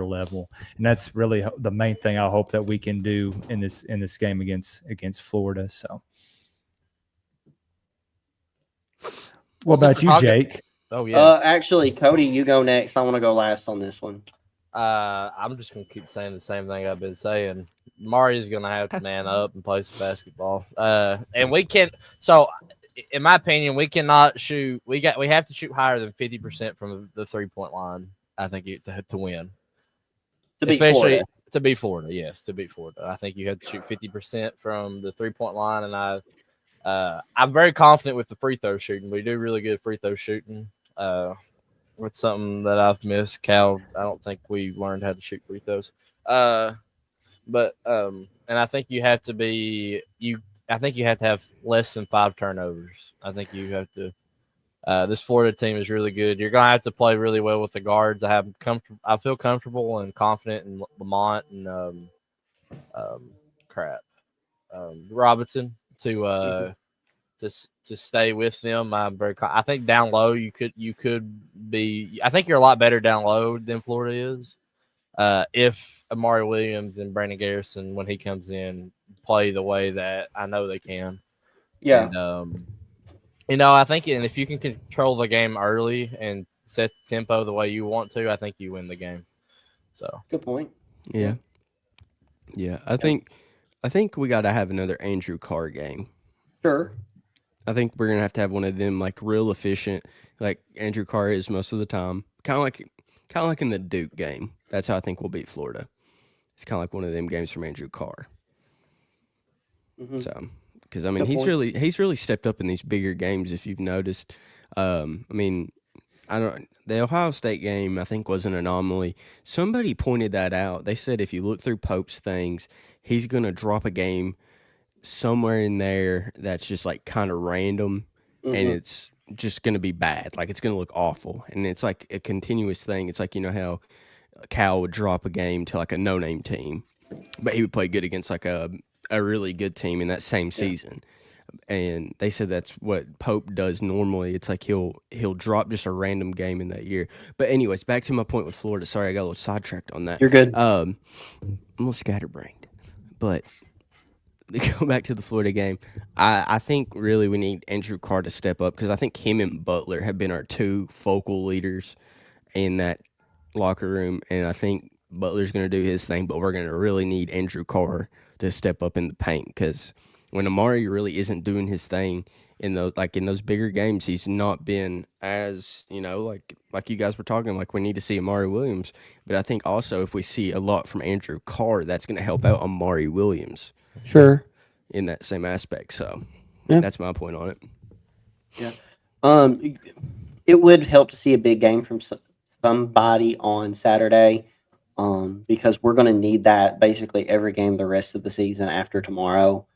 level. And that's really the main thing I hope that we can do in this game against Florida. So, what about you, Jake?
Oh yeah.
Actually, Cody, you go next. I want to go last on this one.
I'm just gonna keep saying the same thing I've been saying. Mari's gonna have to man up and play some basketball. And we can. So, in my opinion, we cannot shoot. We have to shoot higher than 50% from the 3-point line. I think to win.
Especially
to beat Florida. Yes, to beat Florida. I think you have to shoot 50% from the 3-point line, and I'm very confident with the free throw shooting. We do really good free throw shooting. It's something that I've missed. Cal, I don't think we learned how to shoot free throws. And I think you have to be I think you have to have less than 5 turnovers. I think you have to. This Florida team is really good. You're gonna have to play really well with the guards. I feel comfortable and confident in Lamont and Robinson to stay with them. I think down low you could be. I think you're a lot better down low than Florida is. If Amari Williams and Brandon Garrison, when he comes in, play the way that I know they can.
Yeah.
And, I think if you can control the game early and set the tempo the way you want to, I think you win the game. So
good point.
Yeah. I think we got to have another Andrew Carr game.
Sure.
I think we're gonna have to have one of them like real efficient, like Andrew Carr is most of the time. Kind of like in the Duke game. That's how I think we'll beat Florida. It's kind of like one of them games from Andrew Carr.
Mm-hmm.
So, because I mean, he's really stepped up in these bigger games. If you've noticed, I mean, the Ohio State game I think was an anomaly. Somebody pointed that out. They said if you look through Pope's things, he's gonna drop a game somewhere in there that's just like kind of random, and it's just gonna be bad. Like it's gonna look awful, and it's like a continuous thing. It's like how Cal would drop a game to like a no-name team, but he would play good against like a really good team in that same season. And they said that's what Pope does normally. It's like he'll drop just a random game in that year. But anyways, back to my point with Florida. Sorry, I got a little sidetracked on that.
You're good.
I'm a little scatterbrained. But to go back to the Florida game, I think really we need Andrew Carr to step up because I think him and Butler have been our two focal leaders in that locker room, and I think Butler's going to do his thing, but we're going to really need Andrew Carr to step up in the paint because when Amari really isn't doing his thing in those bigger games, he's not been as like you guys were talking. Like we need to see Amari Williams, but I think also if we see a lot from Andrew Carr, that's going to help out Amari Williams
Sure.
in that same aspect. So
Yeah.
that's my point on it.
It would help to see a big game from somebody on Saturday, because we're going to need that basically every game the rest of the season after tomorrow.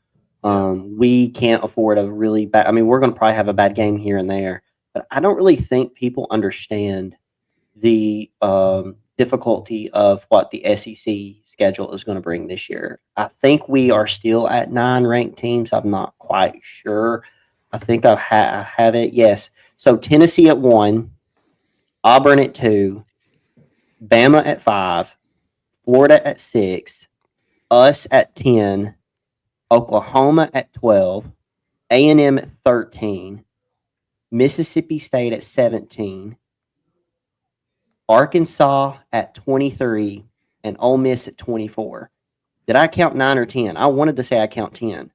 We can't afford a really bad. I mean, we're going to probably have a bad game here and there, but I don't really think people understand the difficulty of what the SEC schedule is going to bring this year. I think we are still at 9 ranked teams. I'm not quite sure. I think I have it. Yes. So Tennessee at 1, Auburn at 2, Bama at 5, Florida at 6, us at 10, Oklahoma at 12, A&M at 13, Mississippi State at 17, Arkansas at 23, and Ole Miss at 24. Did I count 9 or 10? I wanted to say I count 10.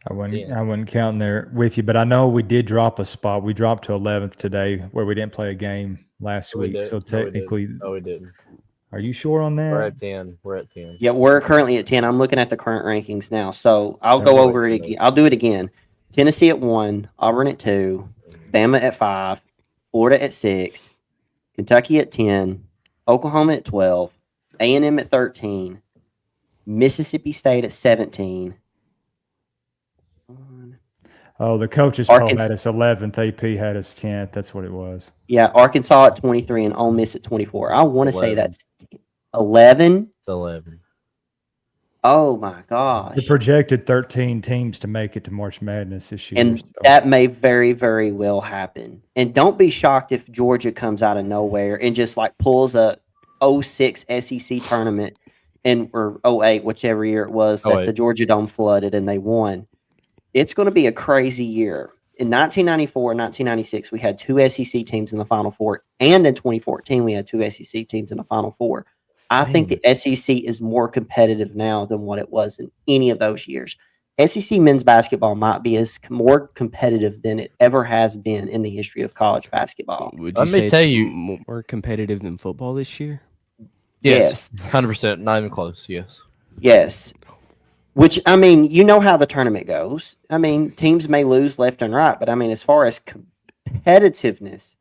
I wasn't counting there with you, but I know we did drop a spot. We dropped to 11th today where we didn't play a game last
We
week.
did.
So
No, we didn't.
technically,
No, we didn't.
are you sure on
We're
that?
at 10. We're at 10.
Yeah, we're currently at 10. I'm looking at the current rankings now. So I'll
Okay.
go over it again. I'll do it again. Tennessee at 1, Auburn at 2, Bama at 5, Florida at 6, Kentucky at 10, Oklahoma at 12, A&M at 13, Mississippi State at 17.
Oh, the coaches poll
Arkansas-
had us 11th. AP had us 10th. That's what it was.
Yeah, Arkansas at 23 and Ole Miss at 24. I want to say
11.
that's 11.
It's 11.
Oh my gosh.
The projected 13 teams to make it to March Madness this year.
And
so.
that may very, very well happen. And don't be shocked if Georgia comes out of nowhere and just like pulls a 06 SEC tournament or 08, whichever year it was that
08.
the Georgia Dome flooded and they won. It's going to be a crazy year. In 1994 and 1996, we had 2 SEC teams in the Final Four. And in 2014, we had 2 SEC teams in the Final Four. I think the SEC is more competitive now than what it was in any of those years. SEC men's basketball might be more competitive than it ever has been in the history of college basketball.
Would
Let
you
me
say
tell
it's
you-
more competitive than football this year?
Yes. 100%. Not even close. Yes.
Yes. Which, I mean, you know how the tournament goes. I mean, teams may lose left and right, but I mean, as far as competitiveness,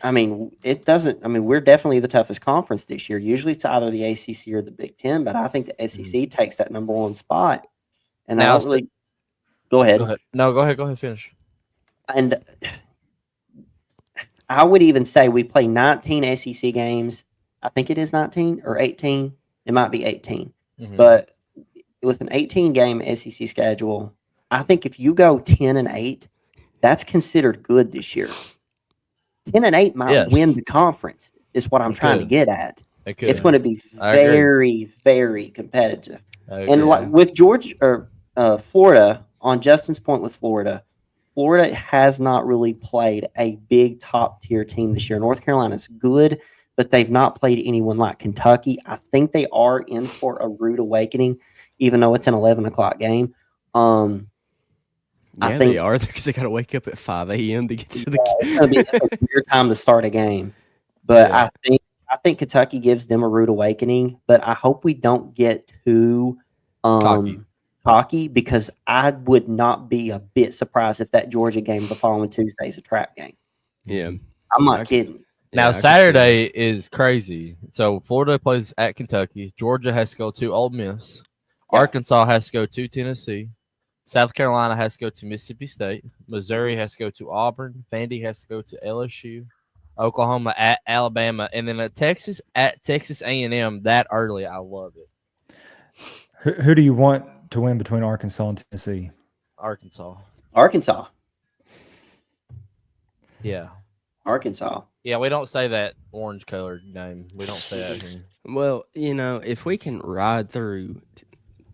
I mean, it doesn't. I mean, we're definitely the toughest conference this year. Usually it's either the ACC or the Big Ten, but I think the SEC takes that number 1 spot. And I
Now,
don't really. Go ahead.
Go ahead. No, go ahead. Go ahead. Finish.
And I would even say we play 19 SEC games. I think it is 19 or 18. It might be 18.
Mhm.
But with an 18-game SEC schedule, I think if you go 10-8, that's considered good this year. 10-8 might
Yes.
win the conference, is what I'm
It
trying to
could.
get at.
It could.
It's going to be
I agree.
very, very competitive.
I
And
agree.
like with Georgia or Florida, on Justin's point with Florida has not really played a big top tier team this year. North Carolina's good, but they've not played anyone like Kentucky. I think they are in for a rude awakening, even though it's an 11 o'clock game.
Yeah,
I think
they are because they got to wake up at 5 a.m. to get to the
it's going to be a weird time to start a game. But
Yeah.
I think Kentucky gives them a rude awakening. But I hope we don't get too cocky because I would not be a bit surprised if that Georgia game the following Tuesday is a trap game.
Yeah.
I'm not
I-
kidding.
Now
I can see
Saturday is crazy. So Florida plays at Kentucky. Georgia has to go to Ole Miss.
Yeah.
Arkansas has to go to Tennessee. South Carolina has to go to Mississippi State. Missouri has to go to Auburn. Vandy has to go to LSU. Oklahoma at Alabama, and then Texas at Texas A&M that early. I love it.
Who do you want to win between Arkansas and Tennessee?
Arkansas.
Arkansas.
Yeah.
Arkansas.
Yeah, we don't say that orange colored name. We don't say that here.
Well, if we can ride through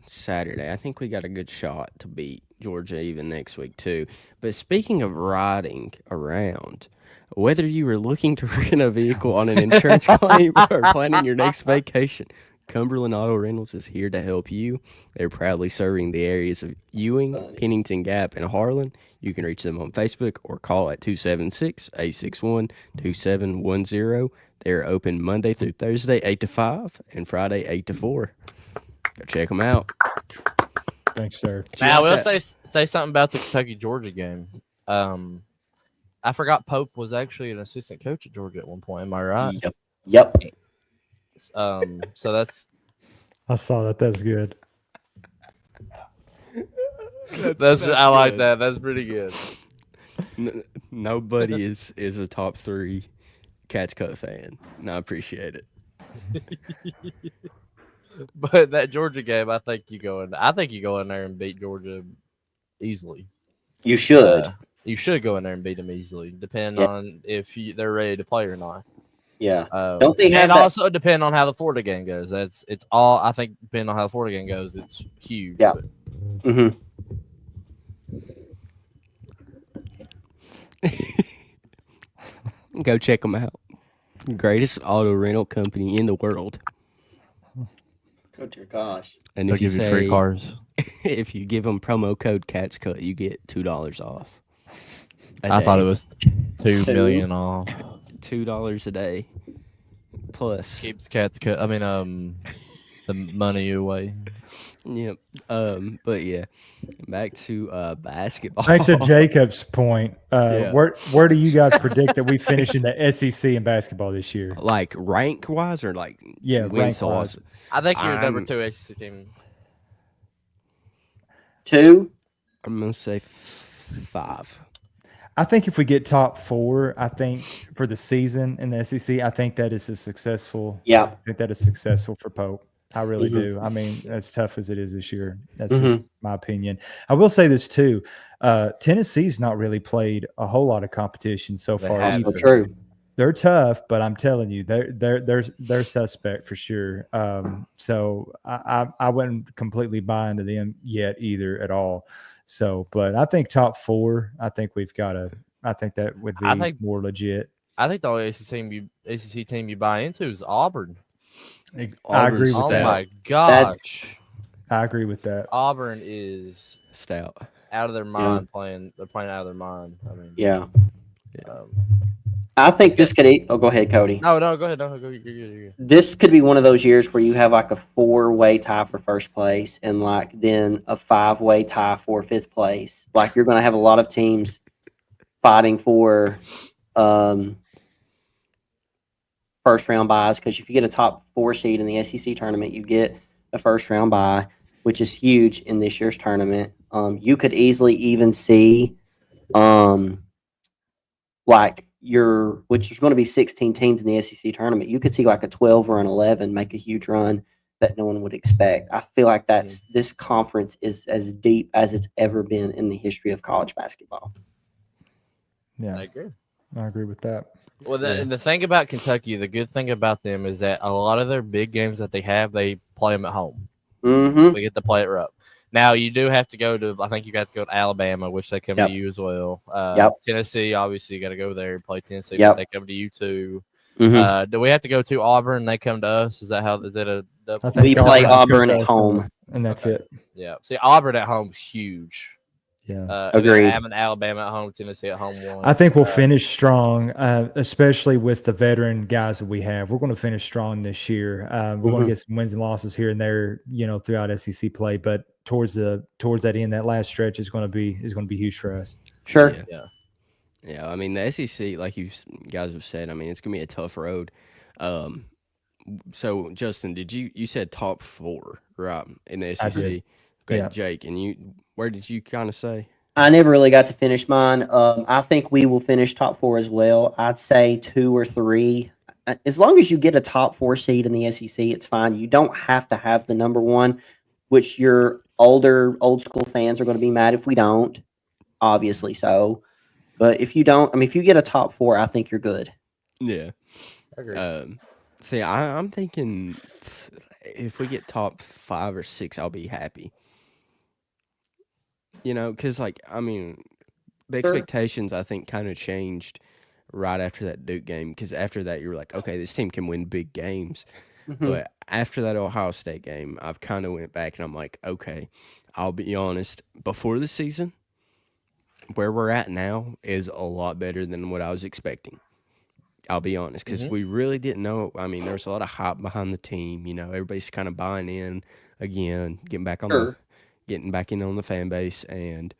Saturday, I think we got a good shot to beat Georgia even next week too. But speaking of riding around, whether you were looking to rent a vehicle on an insurance claim or planning your next vacation, Cumberland Auto Rentals is here to help you. They're proudly serving the areas of Ewing, Pennington Gap, and Harlan. You can reach them on Facebook or call at 276-861-2710. They're open Monday through Thursday, 8 to 5, and Friday, 8 to 4. Go check them out.
Thanks, sir.
Now,
like
we'll say something about the Kentucky Georgia game. I forgot Pope was actually an assistant coach at Georgia at one point. Am I right?
Yep.
So that's
I saw that. That's good.
I like that. That's pretty good.
Nobody is a top 3 Cats Cut fan. And I appreciate it.
But that Georgia game, I think you go in there and beat Georgia easily.
You should.
You should go in there and beat them easily, depending on if they're ready to play or not.
Yeah. Don't they have
and
that-
also depend on how the Florida game goes. It's all I think depending on how the Florida game goes, it's huge.
Yeah.
But
Mm-hmm.
Go check them out. Greatest auto rental company in the world.
Oh dear gosh.
And
they'll
if you
give you
say,
free cars.
if you give them promo code CatsCut, you get $2 off.
I thought it was 2 million off.
$2 a day. Plus.
Keeps cats cut. I mean, the money away.
Yep. But yeah, back to basketball.
Back to Jacob's point.
Yeah.
Where do you guys predict that we finish in the SEC in basketball this year?
Like rank wise or like
Yeah,
wins
rank-wise.
loss?
I think you're number
I'm-
2 ACC team.
2.
I'm gonna say 5.
I think if we get top 4, I think for the season in the SEC, I think that is a successful.
Yeah.
I think that is successful for Pope. I really
Mhm.
do. I mean, as tough as it is this year, that's
Mhm.
just my opinion. I will say this too: Tennessee's not really played a whole lot of competition so
They
far.
haven't.
either.
True.
They're tough, but I'm telling you, they're suspect for sure. So I wouldn't completely buy into them yet either at all. So, but I think top 4. I think we've got to. I think that would be
I think-
more legit.
I think the only ACC team you buy into is Auburn.
I agree
Auburn's
with
Oh
stout.
my
That's-
gosh.
I agree with that.
Auburn is
Stout.
out of their mind playing. They're playing out of their mind. I mean,
Yeah.
um,
I think this could. Oh, go ahead, Cody.
no, go ahead. No, go. You're good.
This could be one of those years where you have like a 4-way tie for first place and like then a 5-way tie for 5th place. Like you're going to have a lot of teams fighting for first round buys because if you get a top 4 seed in the SEC tournament, you get a first round bye, which is huge in this year's tournament. You could easily even see which there's going to be 16 teams in the SEC tournament. You could see like a 12 or an 11 make a huge run that no one would expect. I feel like this conference is as deep as it's ever been in the history of college basketball.
Yeah,
I agree.
I agree with that.
Well, the thing about Kentucky, the good thing about them is that a lot of their big games that they have, they play them at home.
Mm-hmm.
We get to play it up. Now you do have to go to. I think you got to go to Alabama, which they come
Yep.
to you as well.
Yep.
Tennessee, obviously, you got to go there and play Tennessee.
Yep.
But they come to you too.
Mm-hmm.
Do we have to go to Auburn? And they come to us. Is that how? Is it a? Double?
I think
We play
Auburn's
Auburn
good
at
to us,
home.
and that's
Okay.
it.
Yeah. See, Auburn at home is huge.
Yeah.
Agreed.
Having Alabama at home, Tennessee at home. One.
I think we'll finish strong, especially with the veteran guys that we have. We're going to finish strong this year. We're going to get some wins and losses here and there, throughout SEC play. But towards that end, that last stretch is going to be huge for us.
Sure.
Yeah. Yeah, I mean the SEC, like you guys have said, I mean it's gonna be a tough road. So Justin, you said top 4, right, in the SEC?
I did.
Okay,
Yeah.
Jake, and where did you kind of say?
I never really got to finish mine. I think we will finish top 4 as well. I'd say 2 or 3. As long as you get a top 4 seed in the SEC, it's fine. You don't have to have the number 1, which your old school fans are going to be mad if we don't. Obviously so. But if you don't, if you get a top 4, I think you're good.
Yeah.
I agree.
See, I'm thinking if we get top 5 or 6, I'll be happy. You know, because like I mean, the
Sure.
expectations I think kind of changed right after that Duke game. Because after that, you're like, okay, this team can win big games.
Mhm.
But after that Ohio State game, I've kind of went back and I'm like, okay, I'll be honest. Before the season, where we're at now is a lot better than what I was expecting. I'll be honest, because we really didn't know. I mean, there was a lot of hype behind the team. You know, everybody's kind of buying in again,
Sure.
getting back in on the fan base, and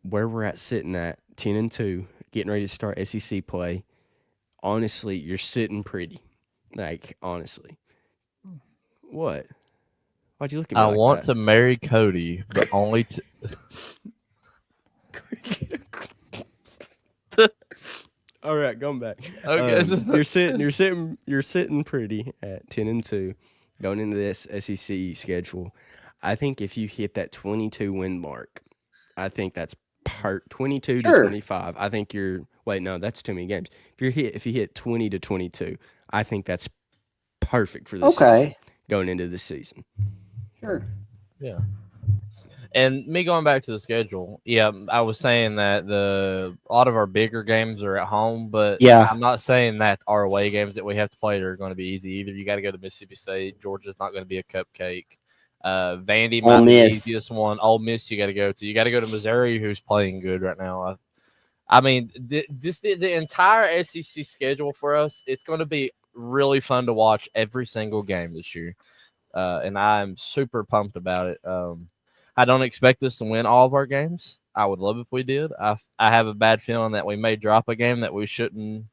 where we're at sitting at 10-2, getting ready to start SEC play. Honestly, you're sitting pretty. Like honestly, what? Why'd you look at me
I
like
want
that?
to marry Cody, but only to.
All right, going back.
Okay, so-
You're sitting pretty at 10-2, going into this SEC schedule. I think if you hit that 22 win mark, I think that's part 22
Sure.
to 25. I think you're. Wait, no, that's too many games. If you hit 20 to 22, I think that's perfect for this season.
Okay.
Going into this season.
Sure.
Yeah. And me going back to the schedule, yeah, I was saying that a lot of our bigger games are at home, but
Yeah.
I'm not saying that our away games that we have to play are going to be easy either. You got to go to Mississippi State. Georgia's not going to be a cupcake. Vandy
Ole
might be the
Miss.
easiest one. Ole Miss you got to go to. You got to go to Missouri, who's playing good right now. I mean, the entire SEC schedule for us, it's going to be really fun to watch every single game this year, and I'm super pumped about it. I don't expect us to win all of our games. I would love if we did. I have a bad feeling that we may drop a game that we shouldn't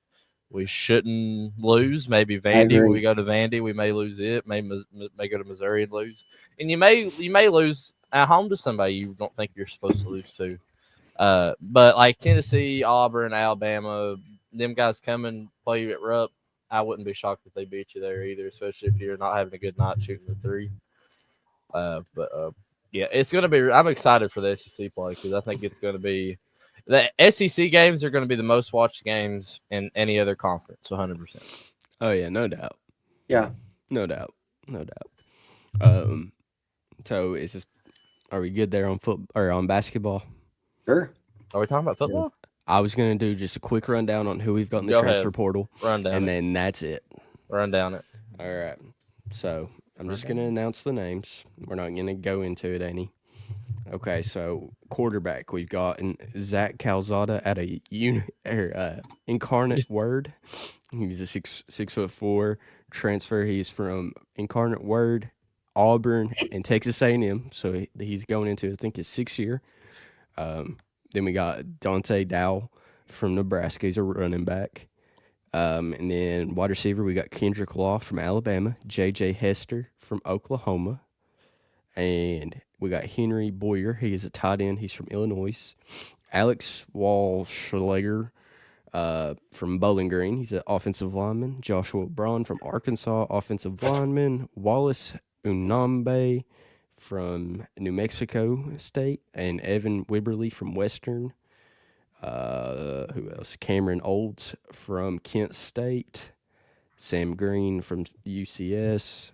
lose. Maybe Vandy. When we go to Vandy, we may lose it. May go to Missouri and lose. And you may lose at home to somebody you don't think you're supposed to lose to. But like Tennessee, Auburn, Alabama, them guys come and play you at Rupp. I wouldn't be shocked if they beat you there either, especially if you're not having a good night shooting the three. Yeah, it's going to be. I'm excited for the SEC play because I think it's going to be the SEC games are going to be the most watched games in any other conference. 100%.
Oh yeah, no doubt.
Yeah.
No doubt. So is this? Are we good there on on basketball?
Sure.
Are we talking about football?
I was gonna do just a quick rundown on who we've got in the
Go
transfer
ahead.
portal,
Run down
and
it.
then that's it.
Run down it.
All right. So I'm just gonna announce the names. We're not gonna go into it any. Okay. So quarterback, we've got Zach Calzada at Incarnate Word. He's a 6'4" transfer. He's from Incarnate Word, Auburn, and Texas A&M. So he's going into I think his 6th year. Then we got Dante Dow from Nebraska. He's a running back. And then wide receiver, we got Kendrick Law from Alabama, J.J. Hester from Oklahoma, and we got Henry Boyer. He is a tight end. He's from Illinois. Alex Walschlager from Bowling Green. He's an offensive lineman. Joshua Braun from Arkansas, offensive lineman. Wallace Unambe from New Mexico State, and Evan Wibberly from Western. Who else? Cameron Olds from Kent State. Sam Green from UCS.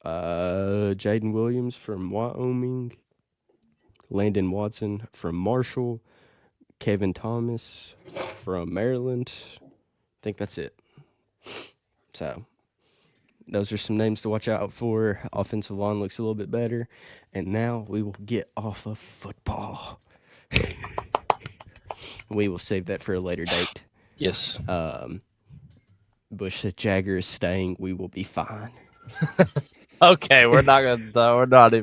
Jaden Williams from Wyoming. Landon Watson from Marshall. Kevin Thomas from Maryland. I think that's it. So those are some names to watch out for. Offensive line looks a little bit better. And now we will get off of football. We will save that for a later date.
Yes.
Bush said Jagger is staying. We will be fine.
Okay, we're not even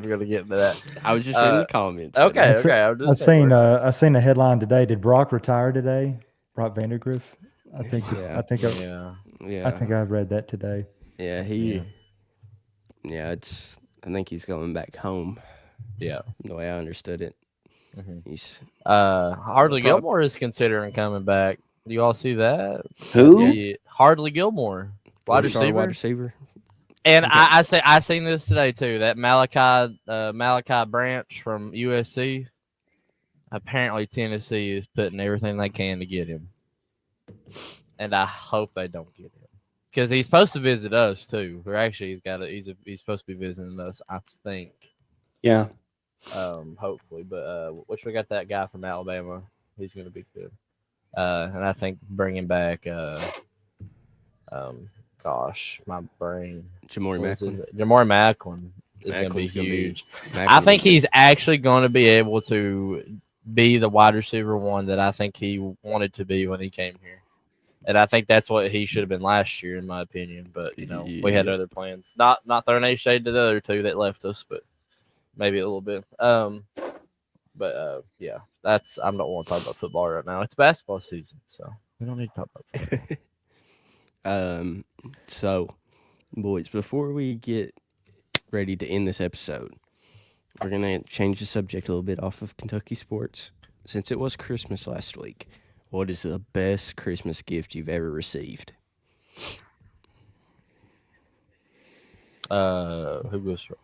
gonna get into that.
I was just reading the comments.
Okay,
I se-
okay.
I seen a headline today. Did Brock retire today? Brock Vandegrift. I think
Yeah.
I think I read that today.
Yeah, I think he's going back home.
Yeah.
The way I understood it.
Mhm.
He's
Hardly Gilmore is considering coming back. Do you all see that?
Who?
Yeah, Hardly Gilmore, wide
four-star
receiver.
wide receiver.
And I seen this today too. That Malachi Branch from USC. Apparently Tennessee is putting everything they can to get him. and I hope they don't get him because he's supposed to visit us too. Or actually, he's supposed to be visiting us, I think.
Yeah.
Hopefully, but which we got that guy from Alabama. He's going to be good. And I think bringing back, gosh, my brain.
Jamori
What is
Macklin.
it? Jamori Macklin is going to be
Macklin's gonna be-
huge. I
Macklin's
think
gonna be-
he's actually going to be able to be the wide receiver one that I think he wanted to be when he came here. And I think that's what he should have been last year, in my opinion. But, we had
Yeah.
other plans. Not throwing any shade to the other two that left us, but maybe a little bit. Yeah, I don't want to talk about football right now. It's basketball season, so we don't need to talk about football.
So, boys, before we get ready to end this episode, we're gonna change the subject a little bit off of Kentucky sports. Since it was Christmas last week, what is the best Christmas gift you've ever received?
Who goes for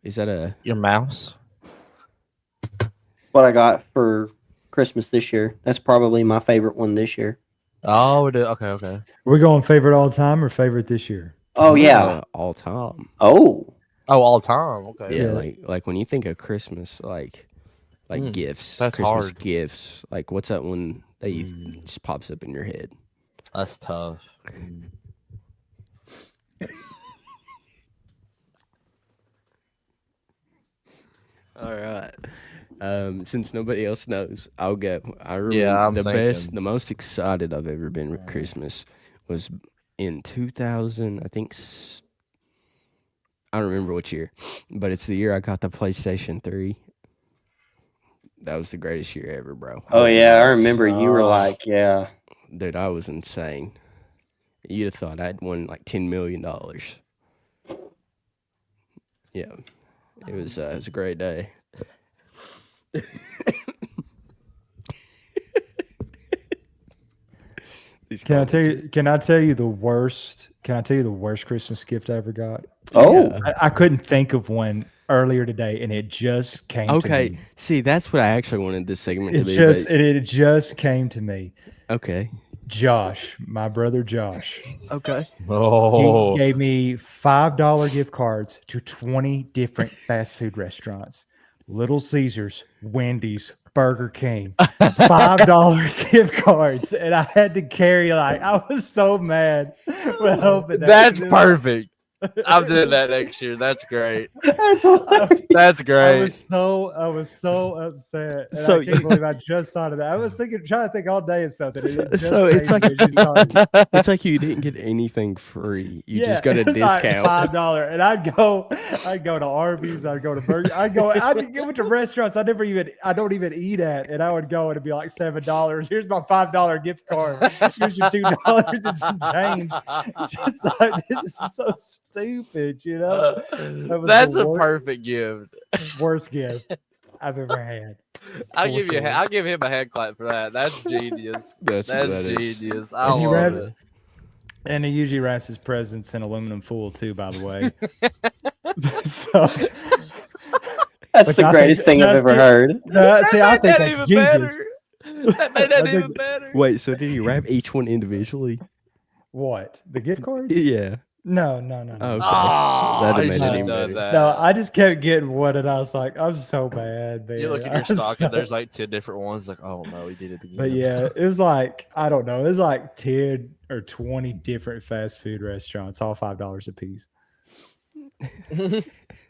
Is that a
your mouse?
What I got for Christmas this year. That's probably my favorite one this year.
Oh, okay.
We're going favorite all time or favorite this year?
Oh yeah.
all time?
Oh.
Oh, all time. Okay.
Yeah,
Yeah.
like when you think of Christmas, like gifts,
that's
Christmas
hard.
gifts. Like what's that one that you
Mm,
just pops up in your head?
that's tough.
All right. Since nobody else knows, I'll go. I remember
Yeah, I'm
the most excited I've ever been with Christmas was in 2000. I think I don't remember which year, but it's the year I got the PlayStation 3. That was the greatest year ever, bro.
Oh yeah, I remember you were like, yeah.
Dude, I was insane. You'd have thought I'd won like $10 million. Yeah, it was a great day. These
Can I
comments
tell
are-
you? Can I tell you the worst? Can I tell you the worst Christmas gift I ever got?
Oh.
Yeah.
I couldn't think of one earlier today, and it just came. to
Okay,
me.
see, that's what I actually wanted this segment to
It
be.
just
but-
it just came to me.
okay.
Josh, my brother Josh,
Okay.
Oh,
he gave me $5 gift cards to 20 different fast food restaurants: Little Caesars, Wendy's, Burger King. $5 gift cards, and I had to carry I was so mad when I opened that.
that's
It was-
perfect. I'm doing that next year. That's great.
That's hilarious.
That's
I
great.
was so upset. And
So
I can't believe I just thought of that. I was trying to think all day of something. And it just
So it's
came
like
to me as you started.
It's like you didn't get anything free. You just got a
it was like
discount.
$5, and I'd go to Arby's, I'd go to Burger, I'd go to restaurants I don't even eat at, and I would go and it'd be like $7. Here's my $5 gift card. Here's your $2 and some change. It's just like, this is so stupid, you know. was
That's
the
a
worst.
perfect gift.
Worst gift I've ever had. For
I'll give him a hand clap for that. That's genius.
That
That's
is-
genius. I
Has he
love
wrapped-
it.
And he usually wraps his presents in aluminum foil too, by the way. So
That's
Which
the
I
greatest
think-
thing I've ever heard.
see, I
That
think
made
that's
even
genius.
better. That made that
I
even
think-
better.
Wait, so did you wrap each one individually?
What? The gift cards?
Yeah.
No.
Okay.
Oh,
That'd have
you
made it
should've
even
done
better.
that.
No, I just kept getting one, and I was like, I'm so bad, man.
You look at
I
your
was
stock
so-
and there's like 10 different ones. Like, oh no, he did it again.
But yeah, it was like, I don't know, it was like 10 or 20 different fast food restaurants, all $5 a piece.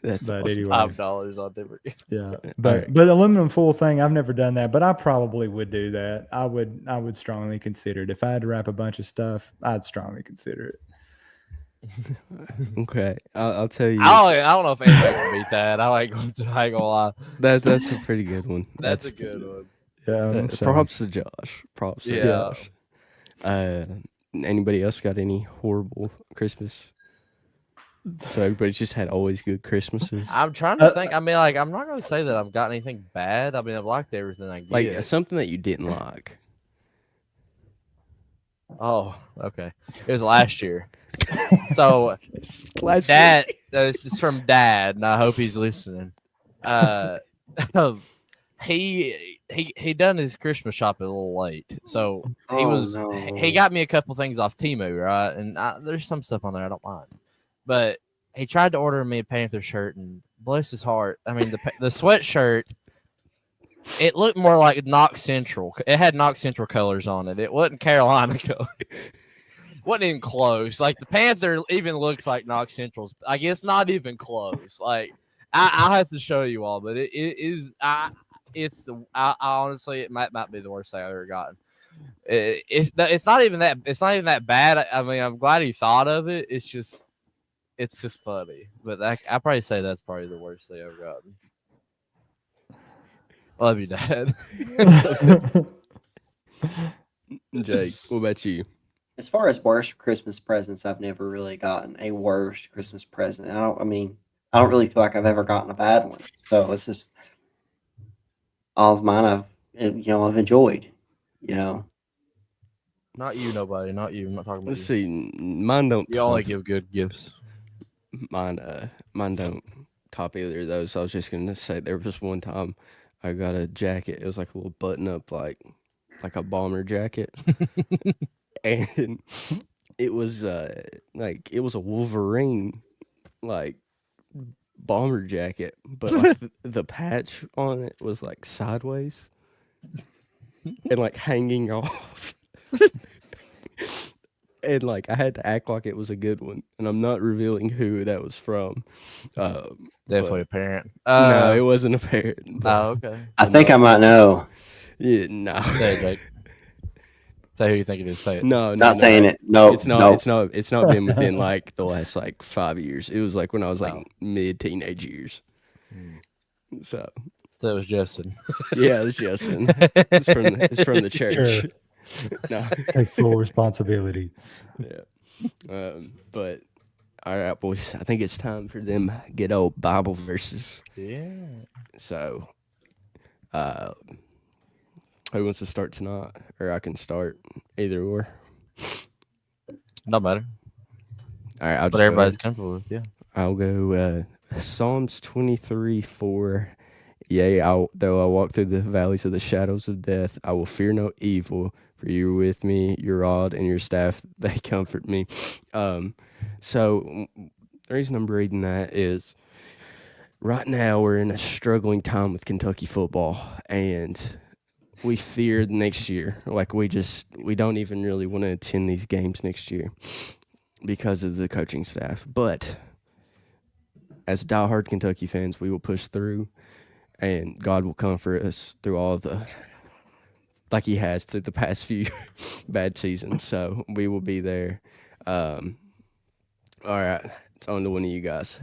That's
But
awesome.
anyway,
$5 on different.
yeah.
All
But
right.
but aluminum foil thing, I've never done that, but I probably would do that. I would strongly consider it. If I had to wrap a bunch of stuff, I'd strongly consider it.
Okay, I'll tell you.
I don't know if anybody can beat that. I ain't gonna lie.
That's a pretty good one.
That's a good one.
Yeah. so-
Props to Josh. Props to
Yeah.
Josh. Anybody else got any horrible Christmas? So everybody's just had always good Christmases.
I'm trying to think. I mean, like, I'm not gonna say that I've got anything bad. I mean, I've liked everything I get.
Like something that you didn't like.
Oh, okay. It was last year. So
Last
Dad, this is from Dad, and I hope he's listening. he done his Christmas shopping a little late, so he
Oh,
was
no.
he got me a couple things off Temu, right? And there's some stuff on there I don't mind, but he tried to order me a Panther shirt, and bless his heart, I mean the sweatshirt. It looked more like Knox Central. It had Knox Central colors on it. It wasn't Carolina color. Wasn't even close. Like the Panther even looks like Knox Central's. I guess not even close. Like I'll have to show you all, but it is. It's the. I honestly, it might be the worst thing I've ever gotten. It's not even that. It's not even that bad. I mean, I'm glad he thought of it. It's just funny. But I probably say that's probably the worst thing I've gotten. Love you, Dad.
Jake, what about you?
As far as worst Christmas presents, I've never really gotten a worst Christmas present. I don't really feel like I've ever gotten a bad one. So it's just all of mine I've enjoyed,
Not you, nobody. Not you. I'm not talking about
Let's
you.
see. Mine don't.
You only
top-
give good gifts.
Mine don't top either of those. I was just gonna say there was one time I got a jacket. It was like a little button up, like a bomber jacket, and it was it was a Wolverine like bomber jacket, but like the patch on it was like sideways and like hanging off. And like I had to act like it was a good one, and I'm not revealing who that was from.
Definitely a parent.
No, it wasn't a parent. but-
Oh, okay.
I think I might know.
Yeah, no.
Say it, Jake. Say who you think it is. Say it.
No,
Not saying it. No,
It's not.
no.
It's not been within like the last like 5 years. It was like when I was like
Oh.
mid teenage years.
Hmm.
So
So it was Justin.
yeah, it was Justin. It's from the church.
Sure.
No,
Take full responsibility.
yeah. But all right, boys. I think it's time for them good old Bible verses.
Yeah.
So, who wants to start tonight, or I can start either or.
No matter.
All right, I'll
But
just go
everybody's
ahead.
comfortable with. Yeah.
I'll go Psalms 23:4. Yea, though I walk through the valleys of the shadows of death, I will fear no evil, for you are with me, your rod and your staff, they comfort me. So the reason I'm reading that is right now we're in a struggling time with Kentucky football, and we fear next year. Like we don't even really want to attend these games next year because of the coaching staff. But as diehard Kentucky fans, we will push through, and God will comfort us through all the, like He has through the past few bad seasons. So we will be there. All right, it's on to one of you guys.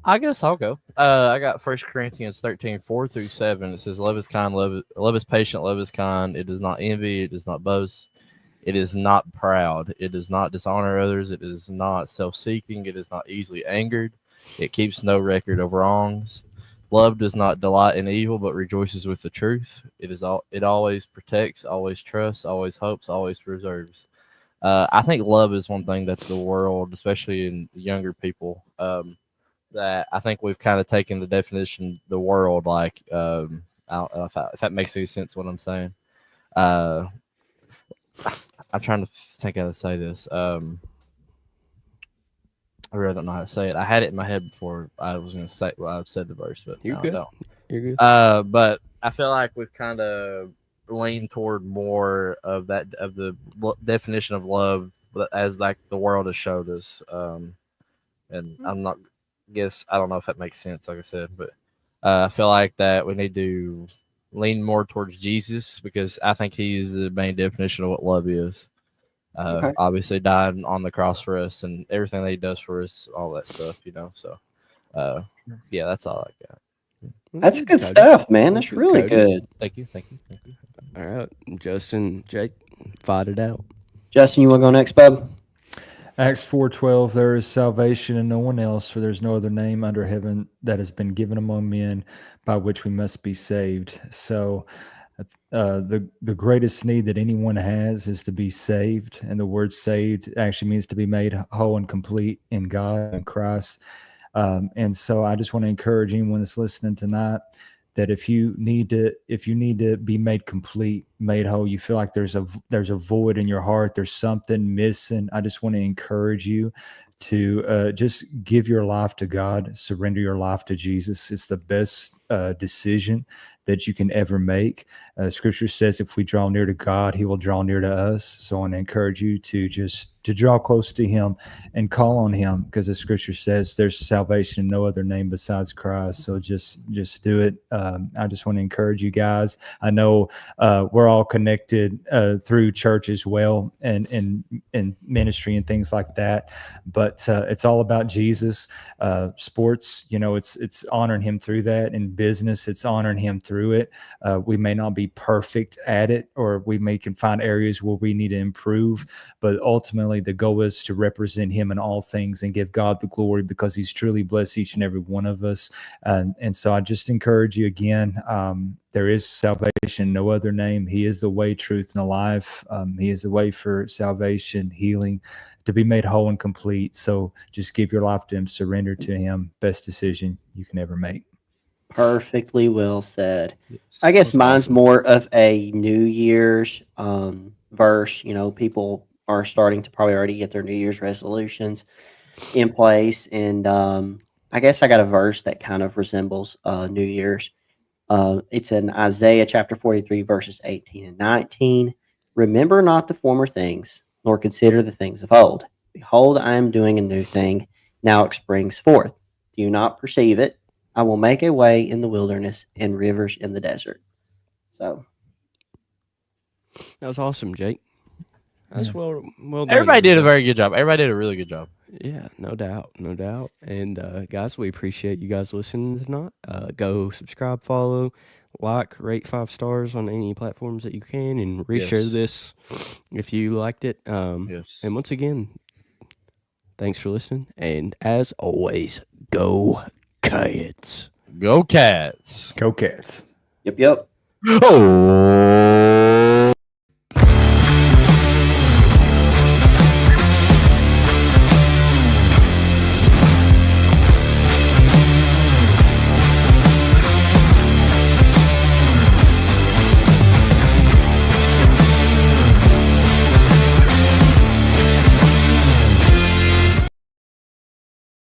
I guess I'll go. I got 1 Corinthians 13:4-7. It says, "Love is kind, love is patient, love is kind. It does not envy, it does not boast, it is not proud, it does not dishonor others, it is not self-seeking, it is not easily angered, it keeps no record of wrongs. Love does not delight in evil, but rejoices with the truth. It always protects, always trusts, always hopes, always preserves." I think love is one thing that the world, especially in the younger people, that I think we've kind of taken the definition the world like I don't know if that makes any sense what I'm saying. I'm trying to think how to say this. I really don't know how to say it. I had it in my head before I was going to say I said the verse, but
You're
no,
good.
I don't.
You're good.
But I feel like we've kind of leaned toward more of that of the definition of love as like the world has showed us. And I'm not I don't know if that makes sense, like I said, but I feel like that we need to lean more towards Jesus because I think He's the main definition of what love is.
Okay.
Obviously, died on the cross for us and everything that He does for us, all that stuff, So, yeah, that's all I got.
That's good
Cody.
stuff, man. That's
Good,
really
Cody.
good.
Thank you.
All right, Justin, Jake, fight it out.
Justin, you want to go next, bub?
Acts 4:12, there is salvation in no one else, for there's no other name under heaven that has been given among men by which we must be saved. So the greatest need that anyone has is to be saved. And the word saved actually means to be made whole and complete in God and Christ. And so I just want to encourage anyone that's listening tonight that if you need to be made complete, made whole, you feel like there's a void in your heart, there's something missing. I just want to encourage you to just give your life to God, surrender your life to Jesus. It's the best decision that you can ever make. Scripture says if we draw near to God, he will draw near to us. So I want to encourage you to draw close to him and call on him, because the scripture says there's salvation in no other name besides Christ. So just do it. I just want to encourage you guys. I know we're all connected through church as well, and ministry and things like that, but it's all about Jesus. Sports, it's honoring him through that. In business, it's honoring him through it. We may not be perfect at it, or we can find areas where we need to improve, but ultimately the goal is to represent him in all things and give God the glory, because he's truly blessed each and every one of us. And so I just encourage you again, there is salvation, no other name. He is the way, truth, and the life. He is the way for salvation, healing, to be made whole and complete. So just give your life to him, surrender to him. Best decision you can ever make.
Perfectly well said.
Yes.
I guess
That's
mine's
awesome.
more of a New Year's verse. People are starting to probably already get their New Year's resolutions in place. And I guess I got a verse that kind of resembles New Year's. It's in Isaiah chapter 43, verses 18 and 19. Remember not the former things, nor consider the things of old. Behold, I am doing a new thing. Now it springs forth. Do you not perceive it? I will make a way in the wilderness and rivers in the desert. So
That was awesome, Jake. That's
Yeah.
well done.
Everybody did a very good job. Everybody did a really good job.
Yeah, no doubt. And guys, we appreciate you guys listening tonight. Go subscribe, follow, like, rate 5 stars on any platforms that you can, and reshare
Yes.
this if you liked it.
Yes.
And once again, thanks for listening. And as always, go Cats.
Go Cats.
Go Cats.
yep.
Oh.